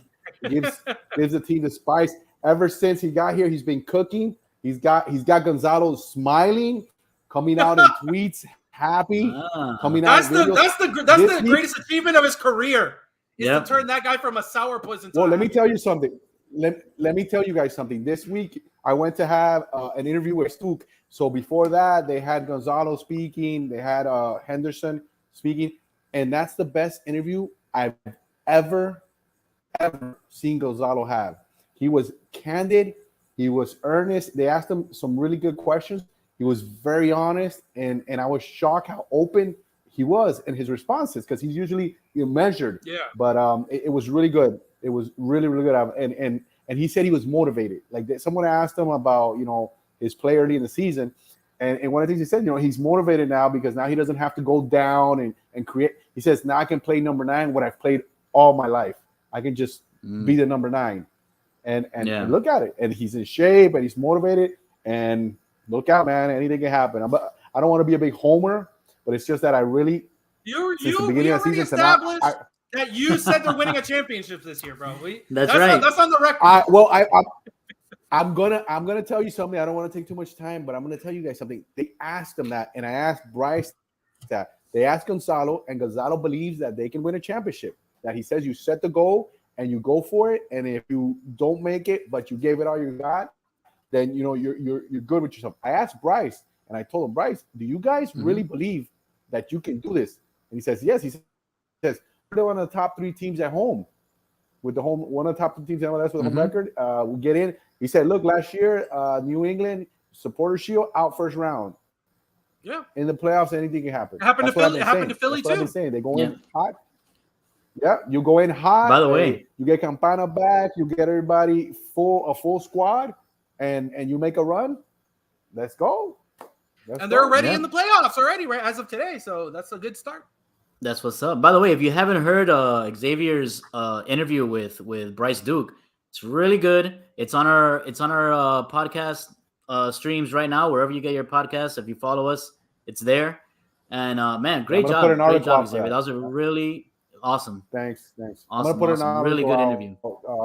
gives the team the spice. Ever since he got here, he's been cooking. He's got Gonzalo smiling, coming out in tweets, happy, coming out. That's the greatest achievement of his career. Is to turn that guy from a sourpuss into. Well, let me tell you something. Let me tell you guys something. This week, I went to have an interview with Stook. So before that, they had Gonzalo speaking. They had Henderson speaking, and that's the best interview I've ever seen Gonzalo have. He was candid. He was earnest. They asked him some really good questions. He was very honest, and I was shocked how open he was in his responses because he's usually measured. Yeah. But it was really good. It was really, really good. And he said he was motivated. Like someone asked him about his play early in the season, and one of the things he said, he's motivated now because now he doesn't have to go down and create. He says now I can play number 9 what I've played all my life. I can just be the number 9. And look at it. And he's in shape and he's motivated. And look out, man. Anything can happen. I don't want to be a big homer, but it's just that I really since the beginning of the season established that you said they're winning a championship this year, bro. That's right. That's on the record. I'm gonna tell you something. I don't want to take too much time, but I'm gonna tell you guys something. They asked him that, and I asked Bryce that. They asked Gonzalo, and Gonzalo believes that they can win a championship. That he says you set the goal and you go for it, and if you don't make it, but you gave it all you got, then you're good with yourself. I asked Bryce, And I told him, Bryce, do you guys really believe that you can do this? And he says, yes. He says, we're one of the top 3 teams at home. With the home, one of the top 2 teams in MLS with a home record. We get in. He said, look, last year, New England Supporter Shield out first round. Yeah. In the playoffs, anything can happen. It happened to Philly. It happened to Philly too. They go in hot. Yeah, you go in hot. By the way, you get Campana back. You get everybody a full squad, and you make a run. Let's go. They're already in the playoffs already, right? As of today, so that's a good start. That's what's up. By the way, if you haven't heard Xavier's interview with Bryce Duke, it's really good. It's on our podcast streams right now, wherever you get your podcasts. If you follow us, it's there. And man, great job, Xavier. That was a really awesome. Thanks. Awesome, I'm gonna put an really good interview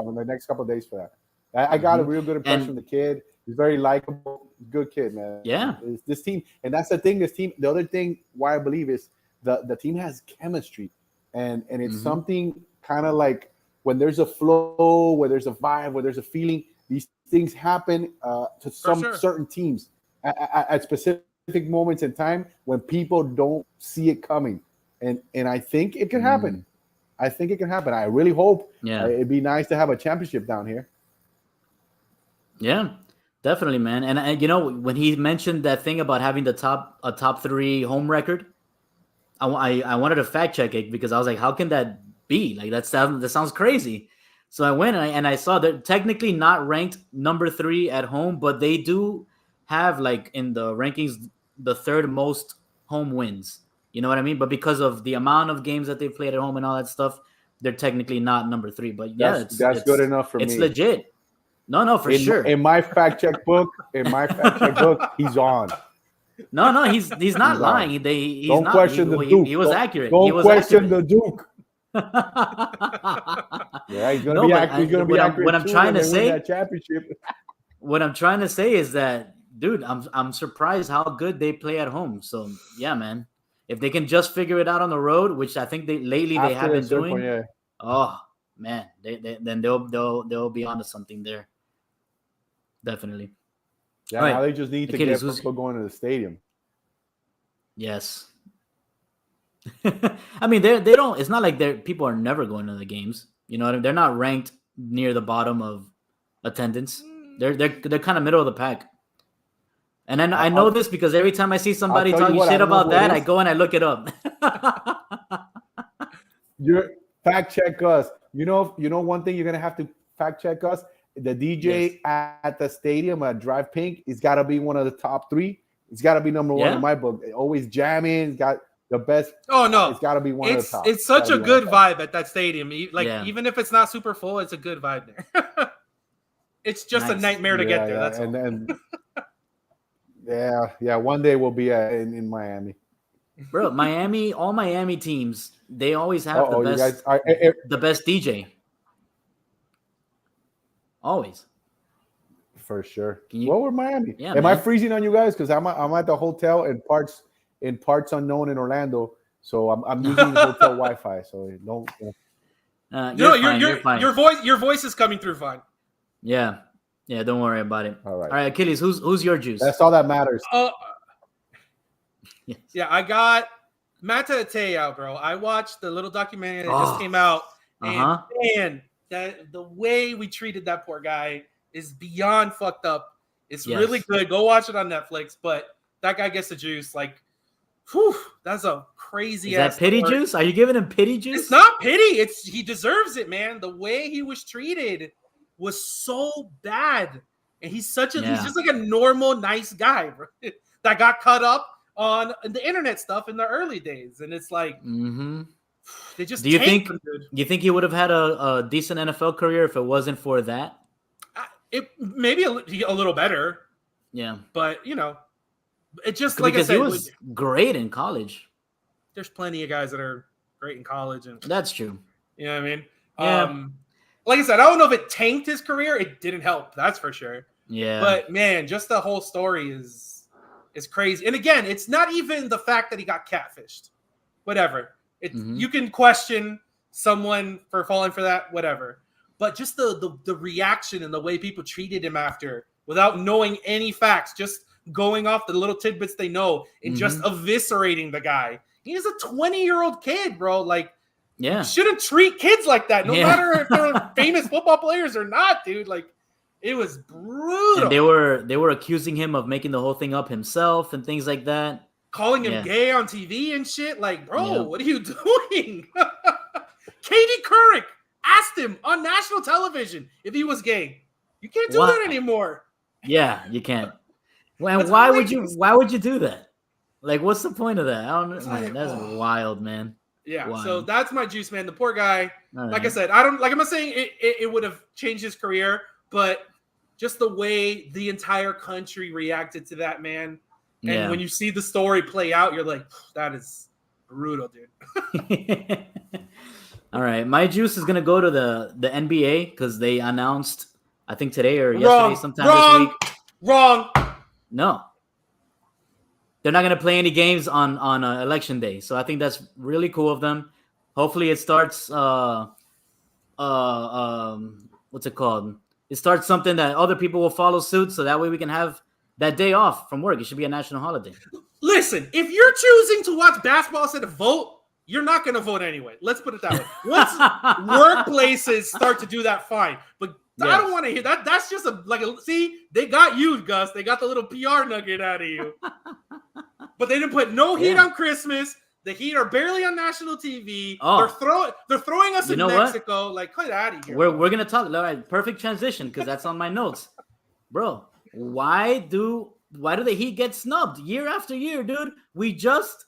in the next couple of days for that. I got a real good impression of the kid. He's very likable, good kid, man. Yeah, this team, and that's the thing. This team. The other thing why I believe is the team has chemistry, and it's something kind of like when there's a flow, where there's a vibe, where there's a feeling. These things happen to certain teams at specific moments in time when people don't see it coming, and I think it can happen. I think it can happen. I really hope. Yeah, it'd be nice to have a championship down here. Yeah, definitely, man. And you know, when he mentioned that thing about having a top 3 home record, I wanted to fact check it because I was like, how can that be? Like that sounds crazy. So I went and I saw they're technically not ranked number 3 at home, but they do have, like, in the rankings, the 3rd most home wins. You know what I mean? But because of the amount of games that they've played at home and all that stuff, they're technically not number 3. But yeah, that's good enough for me. It's legit. No, for sure. In my fact check book, he's on. No, he's not lying. He's don't not. question the Duke. He was accurate. Don't question the Duke. Yeah, he's gonna be accurate. What I'm trying to say, that championship. What I'm trying to say is that, dude, I'm surprised how good they play at home. So yeah, man, if they can just figure it out on the road, which I think they have been doing. Oh man, then they'll be onto something there. Definitely. Yeah, now they just need to get people going to the stadium. Yes. I mean, they don't. It's not like people are never going to the games. You know what I mean? They're not ranked near the bottom of attendance. They're kind of middle of the pack. And then I know this because every time I see somebody talking shit about that, I go and I look it up. You're fact check us. You know one thing you're gonna have to fact check us. The DJ at the stadium at Drive Pink, it's got to be one of the top 3. It's got to be number 1 in my book. Always jamming. It's got the best. Oh no, it's got to be one of the top. It's such a good vibe at that stadium. Even if it's not super full, it's a good vibe there. It's just a nightmare to get there. That's all. One day we'll be in Miami. Bro, all Miami teams, they always have the best DJ. Always. For sure. We're Miami. Yeah, Am I freezing on you guys? Because I'm at the hotel in parts unknown in Orlando. So I'm using the hotel Wi-Fi. So don't. You're fine. Your voice is coming through fine. Yeah. Don't worry about it. All right. All right, Achilles. Who's your juice? That's all that matters. Yes. Yeah, I got Mata Ateo, bro. I watched the little documentary that just came out, and man, that the way we treated that poor guy is beyond fucked up. It's really good. Go watch it on Netflix. But that guy gets the juice. Like, whew, that's a crazy. Is that pity juice? Are you giving him pity juice? It's not pity. He deserves it, man. The way he was treated was so bad, and he's just like a normal, nice guy, bro, that got caught up on the internet stuff in the early days, and it's like. They just. Do you think he would have had a decent NFL career if it wasn't for that? It maybe a little better. Yeah, but it just because he was great in college. There's plenty of guys that are great in college, and that's true. You know what I mean? Yeah. Like I said, I don't know if it tanked his career. It didn't help. That's for sure. Yeah. But man, just the whole story is crazy. And again, it's not even the fact that he got catfished. Whatever. You can question someone for falling for that, whatever. But just the reaction and the way people treated him after, without knowing any facts, just going off the little tidbits they know and just eviscerating the guy. He's a 20-year-old kid, bro. Like, yeah, you shouldn't treat kids like that, no matter if they're famous football players or not, dude. Like, it was brutal. And they were accusing him of making the whole thing up himself and things like that. Calling him gay on TV and shit. Like, bro, what are you doing? Katie Couric asked him on national television if he was gay. You can't do that anymore. Yeah, you can't. Well, why would you do that? Like, what's the point of that? I don't know. Man, that's wild, man. Yeah, wild. So that's my juice, man. The poor guy. Like I said, I'm not saying it would have changed his career, but just the way the entire country reacted to that, man. And when you see the story play out, you're like, that is brutal, dude. All right. My juice is going to go to the NBA because they announced, I think today or yesterday, sometime this week. Wrong. No. They're not going to play any games on election day. So I think that's really cool of them. Hopefully it starts, what's it called? It starts something that other people will follow suit. So that way we can have that day off from work. It should be a national holiday. Listen, if you're choosing to watch basketball instead of vote, you're not going to vote anyway. Let's put it that way. Once workplaces start to do that, fine. But I don't want to hear that. That's just see, they got you, Gus. They got the little PR nugget out of you. But they didn't put no heat on Christmas. The Heat are barely on national TV. Oh. They're throwing us in Mexico. Like, cut out of here. We're gonna talk. All right, perfect transition because that's on my notes, bro. Why do the Heat get snubbed year after year, dude? We just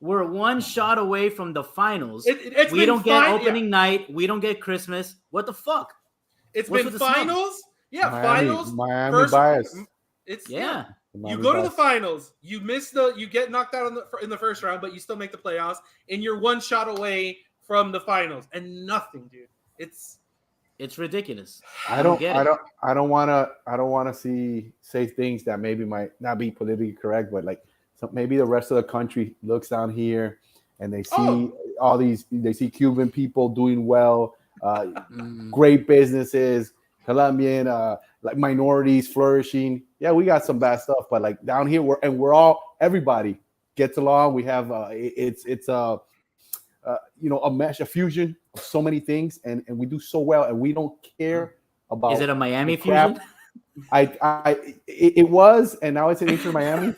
were one shot away from the finals. We don't get opening night. We don't get Christmas. What the fuck? It's been finals. Yeah, finals. Miami bias. You go to the finals. You get knocked out in the first round, but you still make the playoffs, and you're one shot away from the finals, and nothing, dude. It's ridiculous. I don't want to say things that maybe might not be politically correct, but like maybe the rest of the country looks down here and they see they see Cuban people doing well, great businesses, Colombian like minorities flourishing. Yeah, we got some bad stuff, but like down here everybody gets along. We have a fusion of so many things, and we do so well, and we don't care about. Is it a Miami fusion? It was, and now it's an Inter Miami.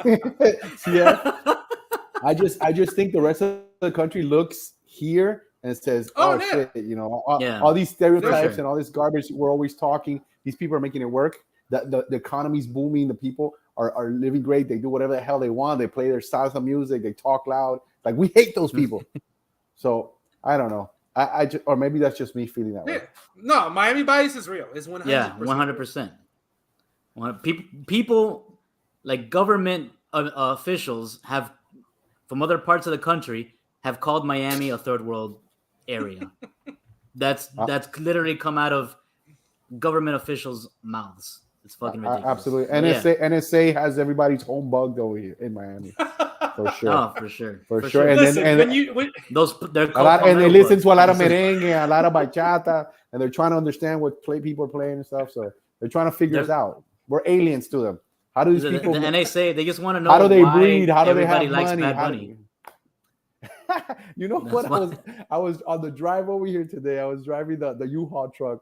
Yeah, I just think the rest of the country looks here and says, shit, all these stereotypes and all this garbage we're always talking. These people are making it work. The economy's booming. The people are living great. They do whatever the hell they want. They play their salsa music. They talk loud. Like, we hate those people. So I don't know. Or maybe that's just me feeling that way. No, Miami bias is real. It's 100%. Yeah, 100%. People like government officials have from other parts of the country have called Miami a third world area. That's literally come out of government officials' mouths. It's fucking ridiculous. Absolutely. NSA has everybody's home bugged over here in Miami. For sure. Oh, for sure. For sure. And listen, then they listen to a lot of merengue, a lot of bachata, and they're trying to understand what people are playing and stuff. So they're trying to figure us out. We're aliens to them. How do these people? The NSA, they just want to know how do they breed? How do they have money? Bad Bunny. You know what? I was on the drive over here today. I was driving the U-Haul truck,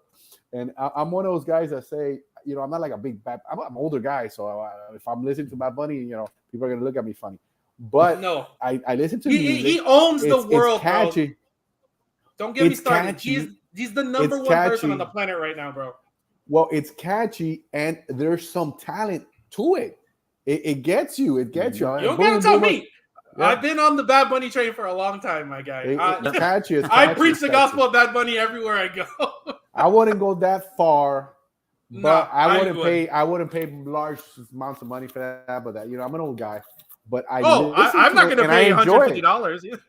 and I'm one of those guys that say, I'm not like a big bad. I'm an older guy, so if I'm listening to Bad Bunny, people are gonna look at me funny. But no, I listen to music. He owns the world. It's catchy. Bro. Don't get me started. He's the number one person on the planet right now, bro. Well, it's catchy, and there's some talent to it. It gets you. It gets you. You don't gotta tell me. Yeah. I've been on the Bad Bunny train for a long time, my guy. It's catchy. I preach the gospel of Bad Bunny everywhere I go. I wouldn't go that far, but I wouldn't pay large amounts of money for that. But I'm an old guy. But I'm not going to pay $150.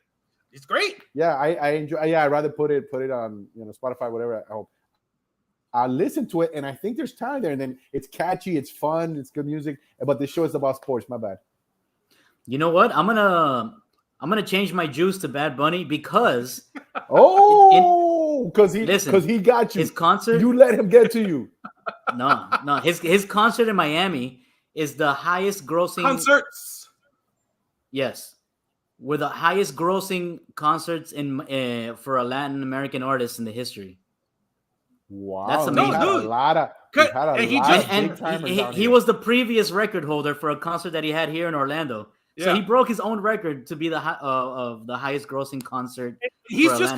It's great. Yeah, I enjoy. Yeah, I'd rather put it on Spotify, whatever. I hope. I listen to it, and I think there's talent there. And then it's catchy, it's fun, it's good music. But this show is about sports. My bad. You know what? I'm gonna change my juice to Bad Bunny because because he got you. His concert. You let him get to you. No. His concert in Miami. is the highest grossing concerts. Yes, were the highest grossing concerts in for a Latin American artist in the history. Wow, That's we've amazing. had a lot of big timers down he here. was the previous record holder for a concert that he had here in Orlando. Yeah. So he broke his own record to be the of the highest grossing concert. He's just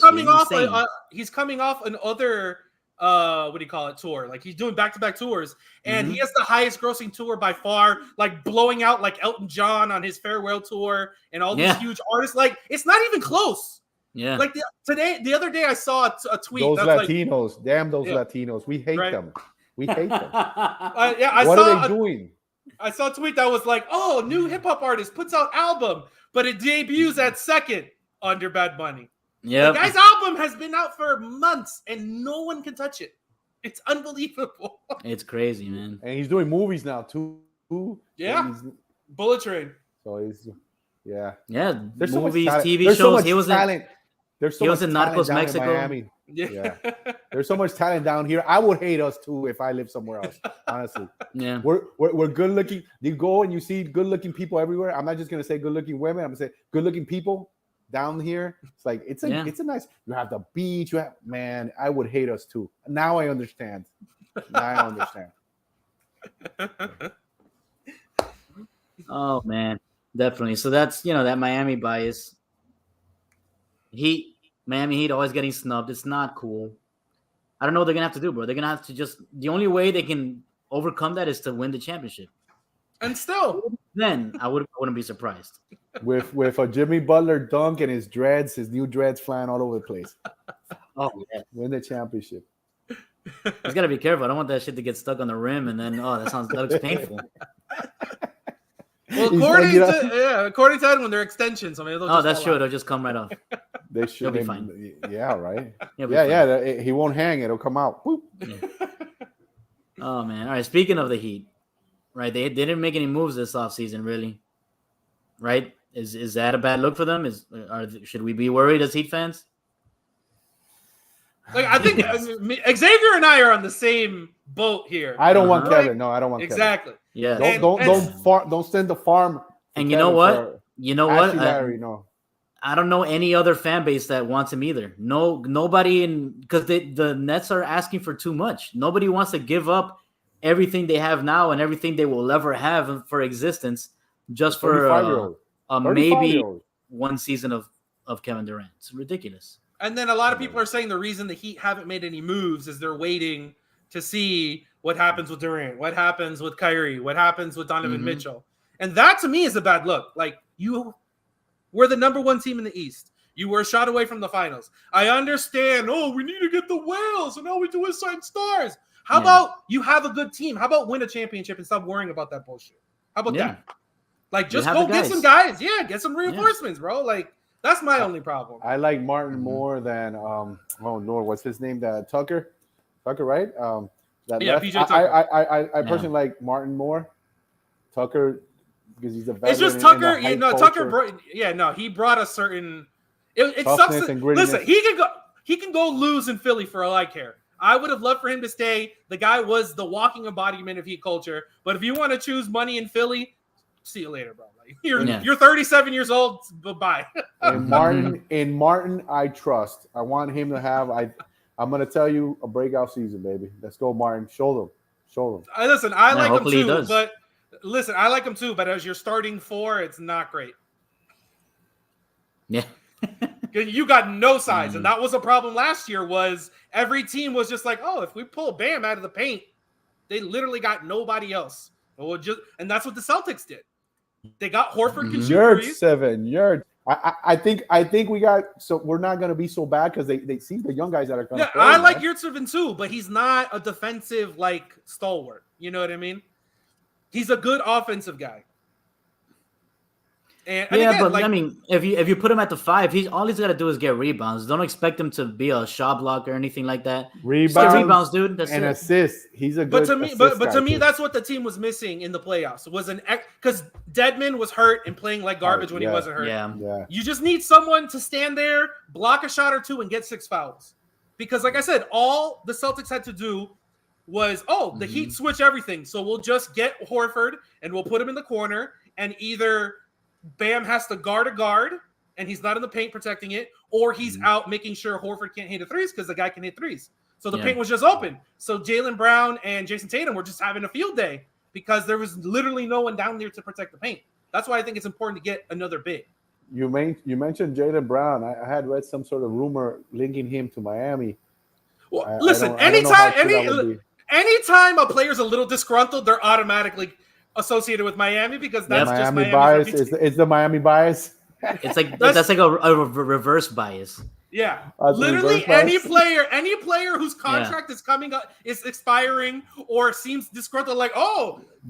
coming off another what do you call it, tour. Like he's doing back-to-back tours, and he has the highest grossing tour by far, like blowing out like Elton John on his farewell tour and all these huge artists. Like it's not even close. Yeah. Like the other day I saw a tweet. Those that's Latinos, damn those Latinos. We hate them. We hate them. What are they doing? I saw a tweet that was like, "Oh, new hip hop artist puts out album, but it debuts at second under Bad Bunny." Yeah, the guy's album has been out for months and no one can touch it. It's unbelievable. It's crazy, man. And he's doing movies now too. Yeah, Bullet Train. So he's There's movies, so TV there's shows. So much he was talent. There's so he much was in talent Narcos down Mexico. in Miami. Yeah. There's so much talent down here. I would hate us too if I lived somewhere else. Honestly. Yeah. We're good looking. You go and you see good looking people everywhere. I'm not just gonna say good looking women. I'm gonna say good looking people down here. It's like it's a nice. You have the beach. You have I would hate us too. Now I understand. Oh man, definitely. So that's that Miami bias. Miami Heat always getting snubbed. It's not cool. I don't know what they're gonna have to do, bro. They're gonna have to the only way they can overcome that is to win the championship. And still, then I wouldn't be surprised. With a Jimmy Butler dunk and his new dreads flying all over the place. Oh yeah, win the championship. He's gotta be careful. I don't want that shit to get stuck on the rim, and then that looks painful. Well, according to Edwin, they're extensions. I mean, that's true. They'll just come right off. They should be fine. Yeah, right. Yeah. He won't hang. It'll come out. Yeah. Oh man! All right. Speaking of the Heat, right? They didn't make any moves this offseason, really. Right? Is that a bad look for them? Should we be worried as Heat fans? Like I think Xavier and I are on the same boat here. I don't want Kevin. No, I don't want exactly. Kevin. Yeah. Don't send the farm. And you know what? Larry, no. I don't know any other fan base that wants him either. No, nobody because the Nets are asking for too much. Nobody wants to give up everything they have now and everything they will ever have for existence just for maybe one season of Kevin Durant. It's ridiculous. And then a lot of people are saying the reason the Heat haven't made any moves is they're waiting to see what happens with Durant, what happens with Kyrie, what happens with Donovan Mitchell. And that to me is a bad look. Like you were the number one team in the East. You were a shot away from the finals. I understand. Oh, we need to get the whales, and all we do is sign stars. How about you have a good team? How about win a championship and stop worrying about that bullshit? How about that? Like just go get some guys. Yeah, get some reinforcements, bro. Like that's my only problem. I like Martin more than what's his name? That Tucker, right? PJ Tucker. I personally like Martin more. Tucker because he's a veteran. It's just Tucker. Tucker. He brought a certain. It sucks. Listen, he can go lose in Philly for all I care. I would have loved for him to stay. The guy was the walking embodiment of Heat culture. But if you want to choose money in Philly, see you later, bro. Like, you're 37 years old. Bye. In Martin, I trust. I want him to have. I'm gonna tell you a breakout season, baby. Let's go, Martin. Show them. I like him too, but I like him too. But as your starting four, it's not great. Yeah. You got no size, and that was a problem last year. Was every team was just like, oh, if we pull Bam out of the paint, they literally got nobody else. And that's what the Celtics did. They got Horford can shoot threes. 7 yards. I think we got so we're not going to be so bad because they see the young guys that are going to. Yeah, I like Yurtseven too, but he's not a defensive like stalwart. You know what I mean? He's a good offensive guy. And again, I mean, if you put him at the 5, all he's got to do is get rebounds. Don't expect him to be a shot blocker or anything like that. Rebounds, dude. That's assists. He's a good. But to me, that's what the team was missing in the playoffs. Was because Dedmon was hurt and playing like garbage when he wasn't hurt. Yeah. You just need someone to stand there, block a shot or two, and get 6 fouls. Because, like I said, all the Celtics had to do was, the Heat switch everything. So we'll just get Horford and we'll put him in the corner, and either Bam has to guard a guard and he's not in the paint protecting it, or he's out making sure Horford can't hit the threes because the guy can hit threes. So the paint was just open. So Jaylen Brown and Jason Tatum were just having a field day because there was literally no one down there to protect the paint. That's why I think it's important to get another big. You mentioned Jaylen Brown. I had read some sort of rumor linking him to Miami. Well, listen, anytime a player's a little disgruntled, they're automatically associated with Miami because that's just Miami bias. It's the Miami bice. It's like that's like a reverse bias. Yeah, literally any player whose contract is coming up, is expiring, or seems disgruntled, like,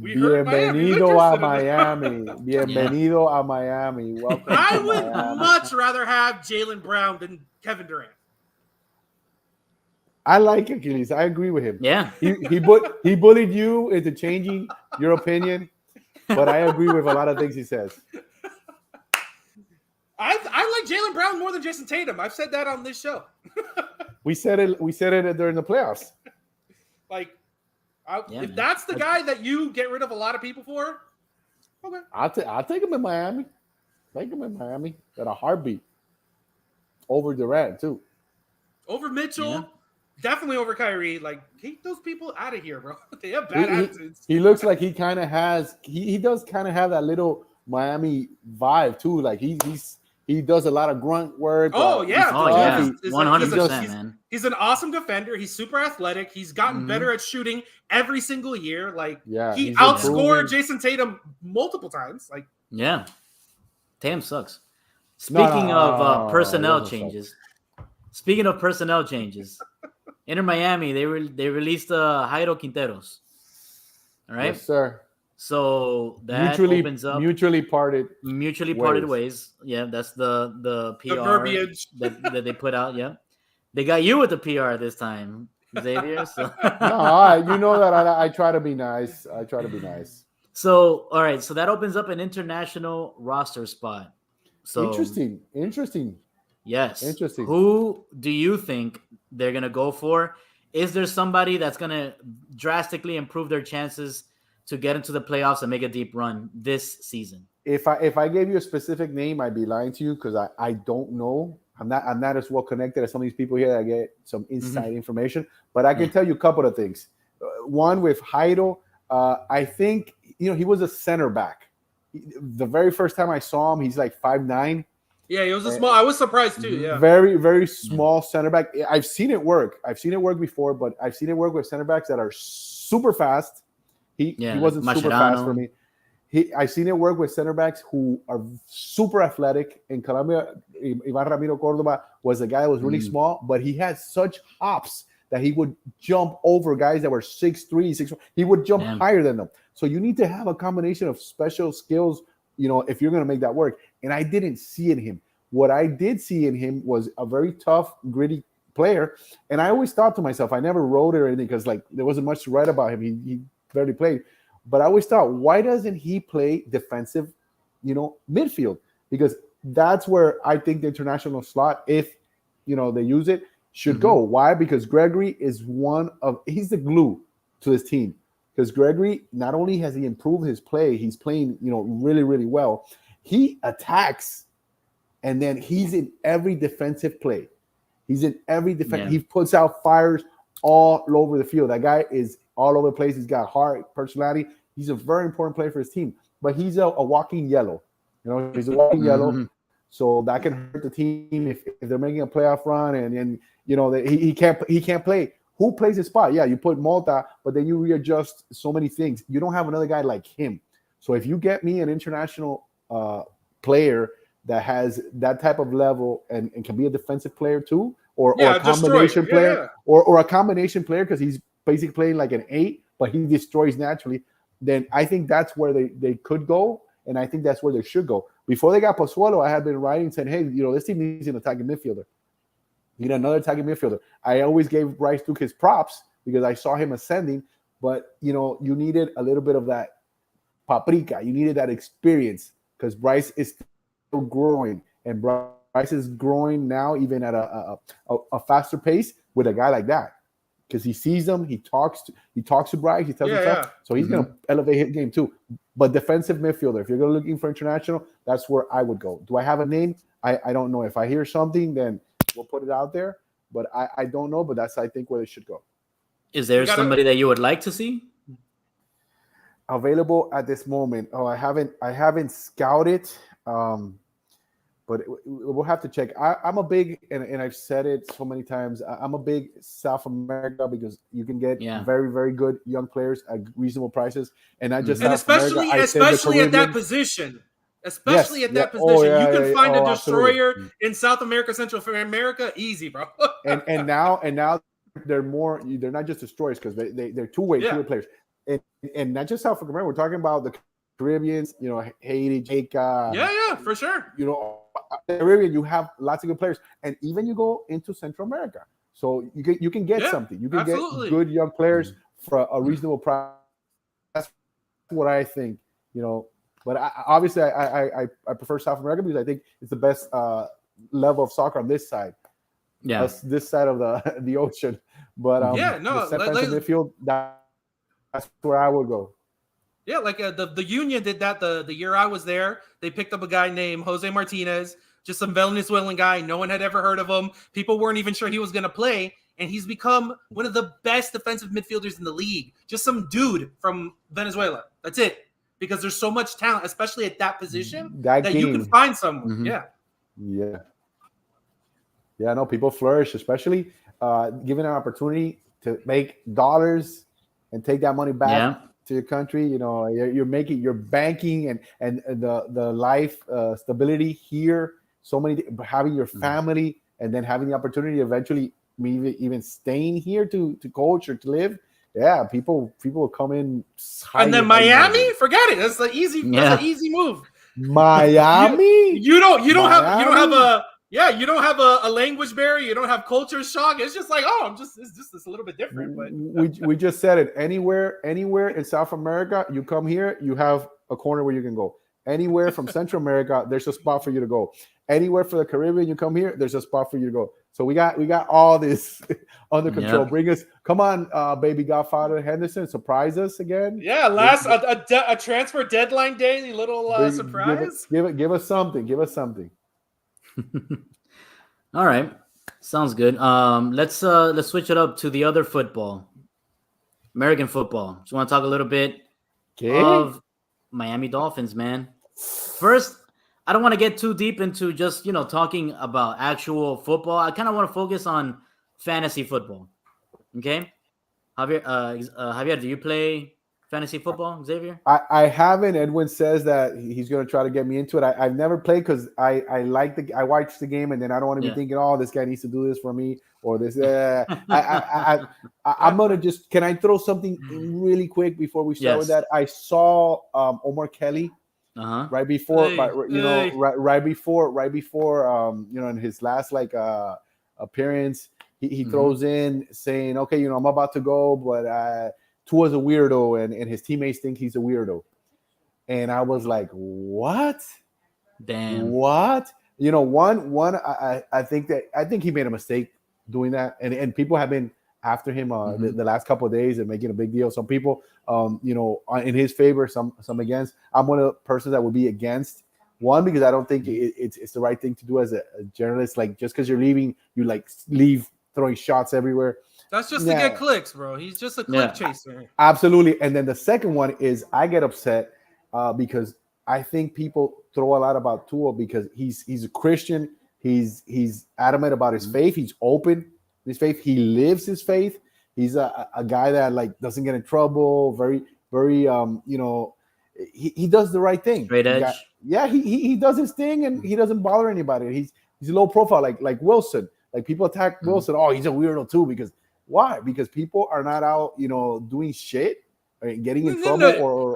we heard Miami. Bienvenido a Miami. Bienvenido a Miami. Welcome. I would much rather have Jaylen Brown than Kevin Durant. I like Achilles. I agree with him. Yeah, he bullied you into changing your opinion, but I agree with a lot of things he says. I like Jaylen Brown more than Jason Tatum. I've said that on this show. We said it during the playoffs. If that's the guy that you get rid of a lot of people for, okay. I'll take him in Miami. Take him in Miami at a heartbeat. Over Durant too. Over Mitchell. Definitely over Kyrie. Like, keep those people out of here, bro. They have bad attitudes. He looks like he kind of has. He does kind of have that little Miami vibe too. Like he does a lot of grunt work. 100%, man. He's an awesome defender. He's super athletic. He's gotten better at shooting every single year. Like, he outscored Jason Tatum multiple times. Like, Tatum sucks. Speaking of personnel changes. Speaking of personnel changes. Inter Miami, they released Jairo Quinteros. All right? Yes, sir. So that opens up mutually parted ways. Yeah, that's the PR, the verbiage that they put out. Yeah, they got you with the PR this time, Xavier. So. No, you know that I try to be nice. So all right, so that opens up an international roster spot. So interesting. Yes. Interesting. Who do you think they're gonna go for? Is there somebody that's gonna drastically improve their chances to get into the playoffs and make a deep run this season? If I gave you a specific name, I'd be lying to you because I don't know. I'm not as well connected as some of these people here that get some inside information. But I can tell you a couple of things. One with Jairo, I think he was a center back. The very first time I saw him, he's like 5'9". Yeah, he was a small. I was surprised too. Yeah, very, very small center back. I've seen it work. I've seen it work before, but I've seen it work with center backs that are super fast. He wasn't super fast for me. I've seen it work with center backs who are super athletic. In Colombia, Ivan Ramiro Córdoba was a guy that was really small, but he had such hops that he would jump over guys that were 6'3", 6'4". He would jump higher than them. So you need to have a combination of special skills, if you're going to make that work. And I didn't see in him. What I did see in him was a very tough, gritty player. And I always thought to myself, I never wrote it or anything because there wasn't much to write about him. He barely played. But I always thought, why doesn't he play defensive, midfield? Because that's where I think the international slot, if, they use it, should go. Why? Because Gregory is he's the glue to this team. Because Gregory, not only has he improved his play, he's playing, really, really well. He attacks, and then he's in every defensive play. He's in every defense. Yeah. He puts out fires all over the field. That guy is all over the place. He's got heart, personality. He's a very important player for his team. But he's a walking yellow. He's a walking yellow. So that can hurt the team if they're making a playoff run and he can't play. Who plays his spot? Yeah, you put Malta, but then you readjust so many things. You don't have another guy like him. So if you get me an international player that has that type of level and can be a defensive player too, or a combination player, or a combination player because he's basically playing like an 8, but he destroys naturally, then I think that's where they could go, and I think that's where they should go. Before they got Pozuelo, I had been writing saying, hey, this team needs an attacking midfielder. You need another attacking midfielder. I always gave Bryce Duke his props because I saw him ascending, but you needed a little bit of that paprika. You needed that experience because Bryce is still growing, and Bryce is growing now even at a faster pace with a guy like that. because he sees them, he talks to Bryce, he tells him stuff, so he's going to elevate his game too. But defensive midfielder, if you're looking for international, that's where I would go. Do I have a name? I don't know. If I hear something, then we'll put it out there. But I don't know. But that's, I think, where they should go. Is there somebody that you would like to see available at this moment? Oh, I haven't scouted. But we'll have to check. I'm a big, and I've said it so many times, I'm a big South America because you can get very, very good young players at reasonable prices. And not just especially at that position. Especially at that position. You can find a destroyer in South America, Central America, easy, bro. and now they're not just destroyers because they're two-way players. And not just South America, we're talking about the Caribbeans, Haiti, Jamaica. Yeah, for sure. Caribbean, you have lots of good players, and even you go into Central America, so you can get something. You can get good young players for a reasonable price. That's what I think. But obviously I prefer South America because I think it's the best level of soccer on this side. Yeah, this side of the ocean. But the midfield, that's where I would go. Yeah, like the Union did that the year I was there. They picked up a guy named Jose Martinez, just some Venezuelan guy. No one had ever heard of him. People weren't even sure he was going to play. And he's become one of the best defensive midfielders in the league. Just some dude from Venezuela. That's it. Because there's so much talent, especially at that position, that you can find someone. Yeah. No, people flourish, especially given an opportunity to make dollars and take that money back to your country. You're banking and the life stability here. So many, having your family and then having the opportunity eventually maybe even staying here to coach or to live. Yeah, people will come in. And then Miami, forget it. That's the easy. That's an easy move. Miami. You don't have a language barrier. You don't have culture shock. It's just like, it's just a little bit different. But we just said it. Anywhere in South America, you come here, you have a corner where you can go. Anywhere from Central America, there's a spot for you to go. Anywhere for the Caribbean, you come here, there's a spot for you to go. So we got all this under control. Bring us, come on, baby Godfather Henderson, surprise us again. Yeah, a transfer deadline day, little surprise. Give us something. Give us something. All right, sounds good. Let's switch it up to the other football, American football. Just want to talk a little bit of Miami Dolphins, man. First, I don't want to get too deep into just, talking about actual football. I kind of want to focus on fantasy football. Okay? Javier, do you play fantasy football, Xavier? I haven't. Edwin says that he's going to try to get me into it. I've never played because I watch the game and then I don't want to be thinking, this guy needs to do this for me or this. I'm going to just, can I throw something in really quick before we start with that? I saw Omar Kelly. Right before, right before, in his last appearance, he throws in saying, "Okay, I'm about to go, but Tua's a weirdo, and his teammates think he's a weirdo." And I was like, "What? Damn! What?" I think he made a mistake doing that, and people have been after him the last couple of days and making a big deal. Some people, in his favor, some against. I'm one of the persons that would be against. One, because I don't think it's the right thing to do as a journalist. Like, just because you're leaving, you leave throwing shots everywhere. That's just to get clicks, bro. He's just a click chaser. Absolutely. And then the second one is I get upset because I think people throw a lot about Tua because he's a Christian. He's adamant about his faith. He's open. His faith, he lives his faith. He's a guy that doesn't get in trouble. Very, very, he does the right thing. Straight edge. He does his thing and he doesn't bother anybody. He's low profile, like Wilson. Like, people attack Wilson. Oh, he's a weirdo too. Because why? Because people are not out, doing shit or getting in trouble. No.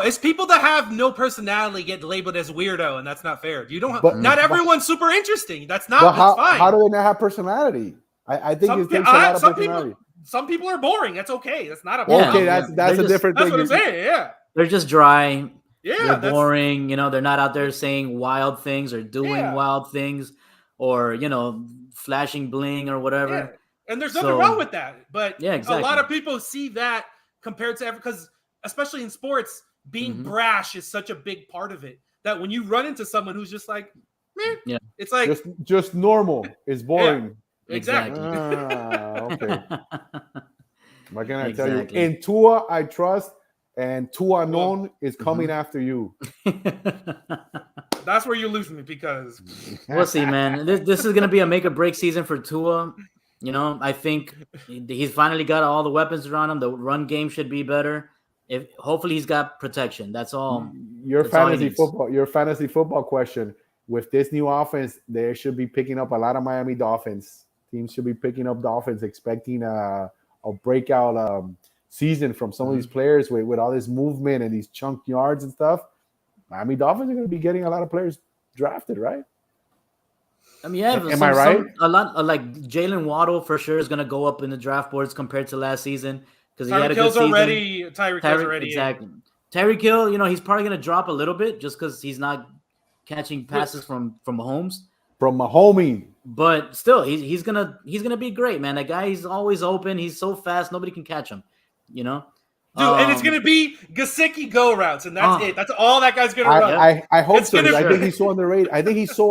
It's people that have no personality get labeled as weirdo, and that's not fair. You don't. Not everyone's super interesting. That's not. That's fine. How do they not have personality? I think it takes a lot of personality. Some people are boring. That's okay. That's not a problem. Okay, that's a different thing. That's what I'm saying. Yeah. They're just dry. Yeah. They're boring. They're not out there saying wild things or doing wild things or, flashing bling or whatever. And there's nothing wrong with that. But yeah, exactly. A lot of people see that compared to because especially in sports, being brash is such a big part of it that when you run into someone who's just like, meh, it's like just normal. It's boring. Yeah, exactly. Okay. What can I tell you? In Tua, I trust, and Tua known is coming after you. That's where you lose me because we'll see, man. This is gonna be a make or break season for Tua. You know, I think he's finally got all the weapons around him. The run game should be better. Hopefully he's got protection. That's all. Your fantasy football question. With this new offense, they should be picking up a lot of Miami Dolphins. Teams should be picking up Dolphins, expecting a breakout season from some of these players with all this movement and these chunk yards and stuff. Miami Dolphins are going to be getting a lot of players drafted, right? I mean, yeah. Am I right? A lot like Jalen Waddle for sure is going to go up in the draft boards compared to last season because he had a good season. Tyreek Hill's already. Exactly. Tyreek Hill, you know, he's probably going to drop a little bit just because he's not catching passes from Mahomes. From Mahomes. But still, he's gonna be great, man. That guy, he's always open. He's so fast, nobody can catch him. You know, dude. And it's gonna be Gesicki go routes, and that's it. That's all that guy's gonna run. I hope so. I think he's so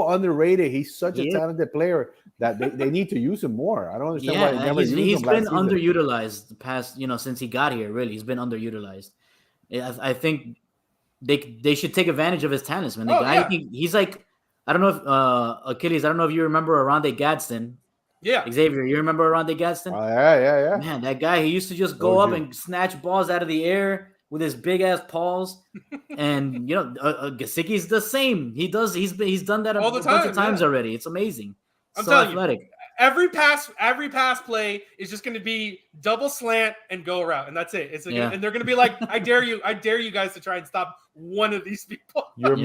underrated. He's such a talented player that they need to use him more. I don't understand why they never used him. He's been underutilized the past, since he got here. Really, he's been underutilized. I think they should take advantage of his talents, man. The guy, he's like, I don't know if Achilles. I don't know if you remember Arondé Gadsden. Yeah, Xavier, you remember Arondé Gadsden? Oh, yeah. Man, that guy, he used to just go up and snatch balls out of the air with his big ass paws, and Gesicki's the same. He's done that a bunch of times already. It's amazing. I'm telling athletic. You, every pass play is just going to be double slant and go route, and that's it. And they're going to be like, I dare you guys to try and stop one of these people. You're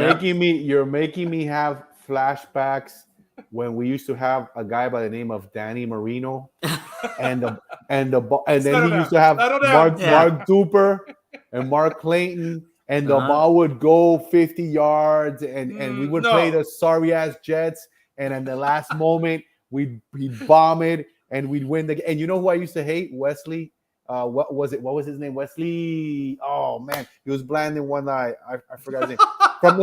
making me have flashbacks when we used to have a guy by the name of Danny Marino, and then he used to have Mark Duper and Mark Clayton, and the ball would go 50 yards, and we would play the sorry ass Jets, and in the last moment we'd bomb it and we'd win the game. And you know who I used to hate? Wesley. What was his name? Wesley. Oh man, he was blind in one eye. I forgot his name. From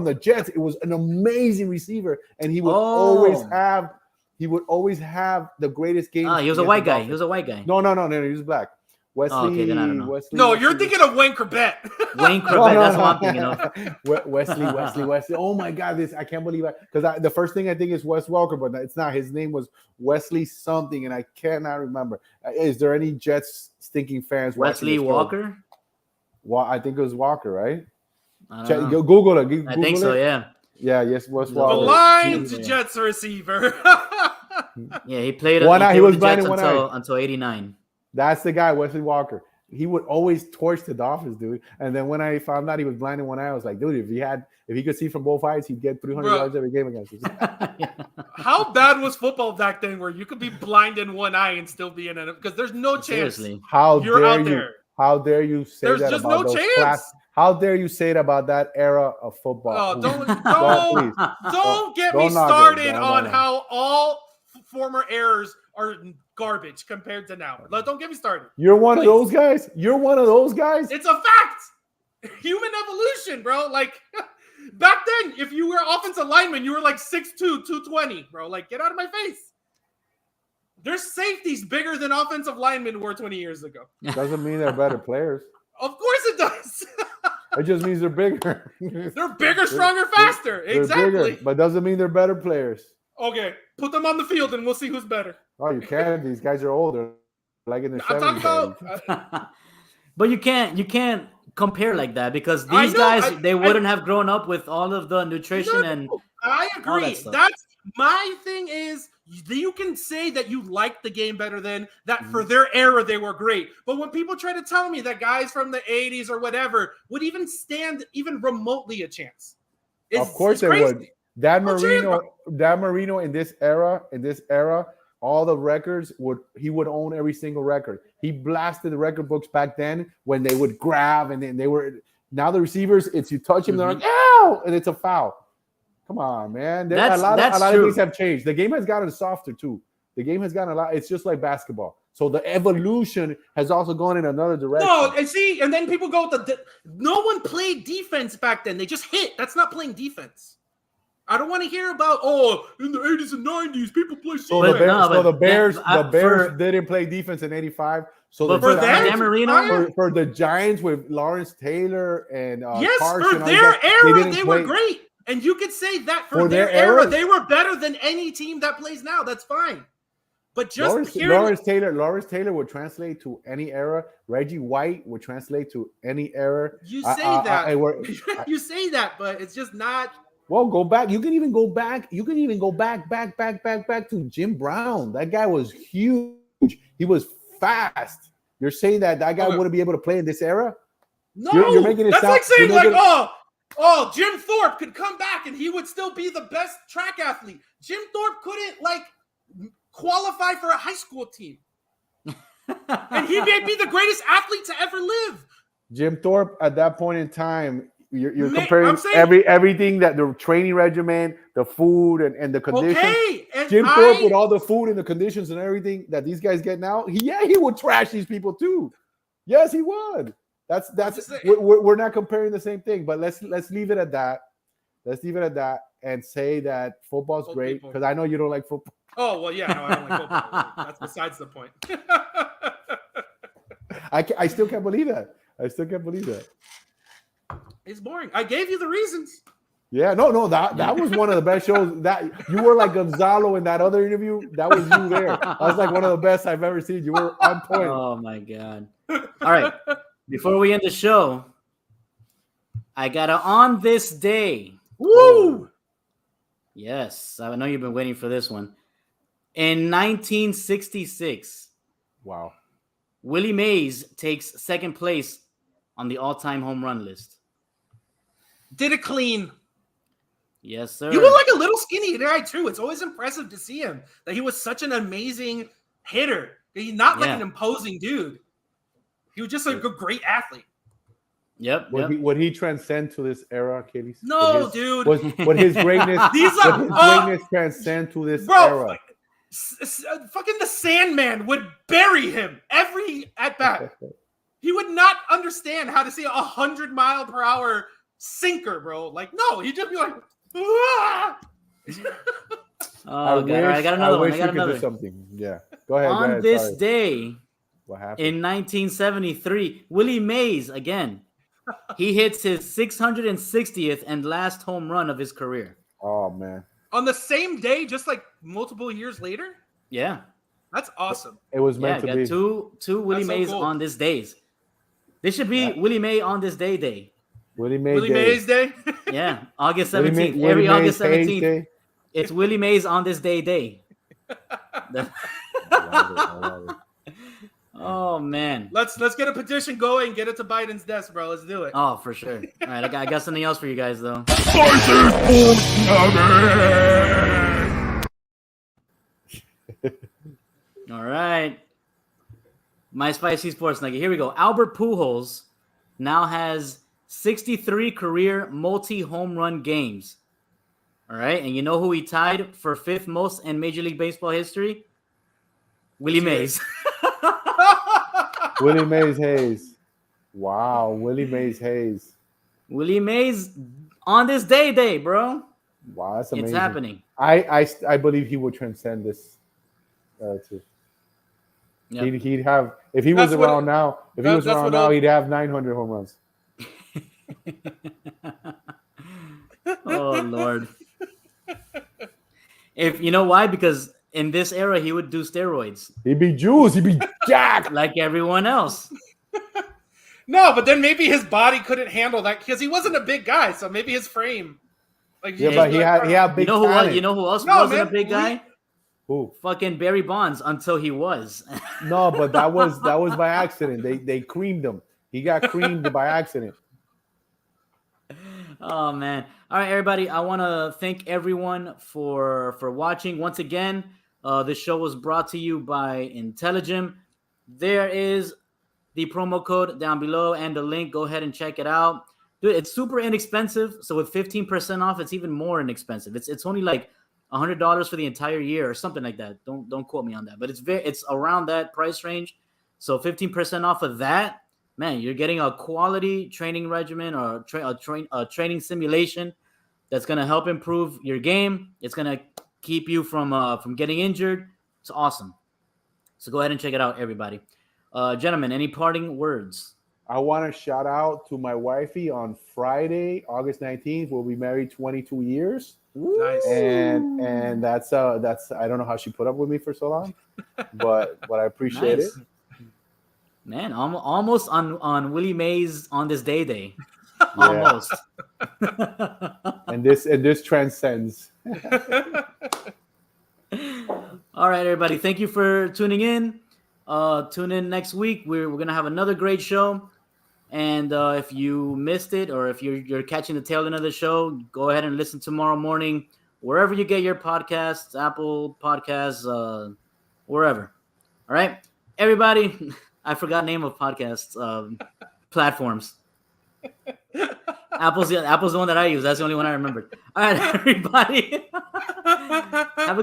the Jets. It was an amazing receiver, and he would always have the greatest game. He was a white guy. No, he was black. Wesley. Then I don't know. Wesley. No, you're thinking of Wayne Corbett. Wayne Corbett. That's what I'm thinking of. Wesley. Oh my God, I can't believe it. Because the first thing I think is Wes Welker, but it's not. His name was Wesley something, and I cannot remember. Is there any Jets stinking fans? Wesley Walker. Well, I think it was Walker, right? Google it. I think so. Yeah. Yeah. Yes, Wes Walker. The Lions Jets receiver. Yeah, he played. He was blind in one eye until '89. That's the guy, Wesley Walker. He would always torch the Dolphins, dude. And then when I found out he was blind in one eye, I was like, dude, if he could see from both eyes, he'd get 300 yards every game against us. How bad was football back then, where you could be blind in one eye and still be in it? Because there's no chance. Seriously. How dare you say there's that just about no those chance. How dare you say it about that era of football? Oh, don't get me started on how all former eras are garbage compared to now. Don't get me started. You're one of those guys? It's a fact. Human evolution, bro. Like, back then, if you were offensive lineman, you were like 6'2", 220, bro. Like, get out of my face. There's safeties bigger than offensive linemen were 20 years ago. Doesn't mean they're better players. Of course it does. It just means they're bigger. They're bigger, stronger, faster. Exactly. Bigger, but doesn't mean they're better players. Okay, put them on the field and we'll see who's better. Oh, you can't. These guys are older, like in the 70s. But you can't compare like that because these guys they wouldn't have grown up with all of the nutrition and. I agree. That's my thing. Is you can say that you like the game better than that for their era they were great. But when people try to tell me that guys from the 80s or whatever would even stand even remotely a chance, of course they would. Dan Marino in this era, all the records he would own every single record. He blasted the record books back then when they would grab and then they were. Now the receivers, it's you touch him, they're like, ow, and it's a foul. Come on, man. A lot of things have changed. The game has gotten softer too. The game has gotten a lot. It's just like basketball. So the evolution has also gone in another direction. No, and then people go with no one played defense back then. They just hit. That's not playing defense. I don't want to hear about in the 80s and 90s people play defense. So the Bears didn't play defense in '85. So but for the Giants with Lawrence Taylor and yes, Carson, for their era they were great, and you could say that for their era they were better than any team that plays now. That's fine. But just Lawrence Taylor would translate to any era. Reggie White would translate to any era. You say that. You say that, but it's just not. Well, go back. You can even go back. You can even go back to Jim Brown. That guy was huge. He was fast. You're saying that guy wouldn't be able to play in this era? No, you're making it that's like saying Jim Thorpe could come back and he would still be the best track athlete. Jim Thorpe couldn't qualify for a high school team. And he may be the greatest athlete to ever live. Jim Thorpe, at that point in time, you're comparing everything, that the training regimen, the food, and the conditions. Okay, and Jim Thorpe, with all the food and the conditions and everything that these guys get now, he would trash these people too. Yes, he would. We're not comparing the same thing, but let's leave it at that. Let's leave it at that and say that football's great, because I know you don't like football. Oh, well, yeah, no, I don't like football. That's besides the point. I still can't believe that. It's boring. I gave you the reasons. Yeah, no, that was one of the best shows. That you were like Gonzalo in that other interview. That was you there. That was like one of the best I've ever seen. You were on point. Oh my God. All right. Before we end the show, I got on this day. Woo! Yes, I know you've been waiting for this one. In 1966, wow, Willie Mays takes second place on the all-time home run list. Did it clean. Yes, sir. He was like a little skinny guy, too. It's always impressive to see him, that he was such an amazing hitter. He's not like an imposing dude. He was just like a great athlete. Yep. Would he transcend to this era, Katie? No, dude. Would his greatness transcend to this era? Fucking the Sandman would bury him every at bat. He would not understand how to see 100-mile-per-hour sinker, bro. Like, no, he'd just be like, ah! Oh, God. I got another one. I got another. Do something. Yeah. Go ahead. On this day, what happened? In 1973, Willie Mays, again, he hits his 660th and last home run of his career. Oh, man. On the same day, just like multiple years later? Yeah. That's awesome. It was meant to be. Two Willie Mays on this days. This should be Willie May on this day. Willie Mays Day? Yeah. August 17th. Every August 17th. It's Willie Mays on this day. I love it. Oh, man. Let's get a petition going. Get it to Biden's desk, bro. Let's do it. Oh, for sure. All right. I got something else for you guys, though. All right. My spicy sports nugget. Here we go. Albert Pujols now has 63 career multi-home run games. All right. And you know who he tied for fifth most in Major League Baseball history? Willie Mays. Willie Mays Hayes. Wow. Willie Mays Hayes. Willie Mays on this day, bro. Wow. That's amazing. It's happening. I believe he would transcend this too. Yep. He'd have, if he was around now, he'd have 900 home runs. Oh, Lord. If you know why? Because in this era, he would do steroids. He'd be juiced. He'd be jacked. Like everyone else. No, but then maybe his body couldn't handle that because he wasn't a big guy. So maybe his frame. But he had big talent. You know who else wasn't a big guy? Who? Fucking Barry Bonds until he was. No, but that was by accident. They creamed him. He got creamed by accident. Oh, man. All right, everybody. I want to thank everyone for watching. Once again, this show was brought to you by Intelligim. There is the promo code down below and the link. Go ahead and check it out. Dude, it's super inexpensive. So with 15% off, it's even more inexpensive. It's only like $100 for the entire year or something like that. Don't quote me on that, but it's around that price range. So 15% off of that, man, you're getting a quality training regimen or a training simulation that's going to help improve your game. It's going to keep you from getting injured. It's awesome. So go ahead and check it out, everybody. Gentlemen, any parting words? I want to shout out to my wifey on Friday, August 19th. We'll be married 22 years. Nice. And that's I don't know how she put up with me for so long, but I appreciate it. Man, almost on Willie Mays on this day. Yeah. Almost. and this transcends. All right, everybody. Thank you for tuning in. Tune in next week. We're gonna have another great show. And if you missed it, or if you're catching the tail end of the show, go ahead and listen tomorrow morning, wherever you get your podcasts, Apple Podcasts, wherever. All right, everybody. I forgot name of podcasts platforms. Apple's the one that I use. That's the only one I remembered. All right, everybody. Have a good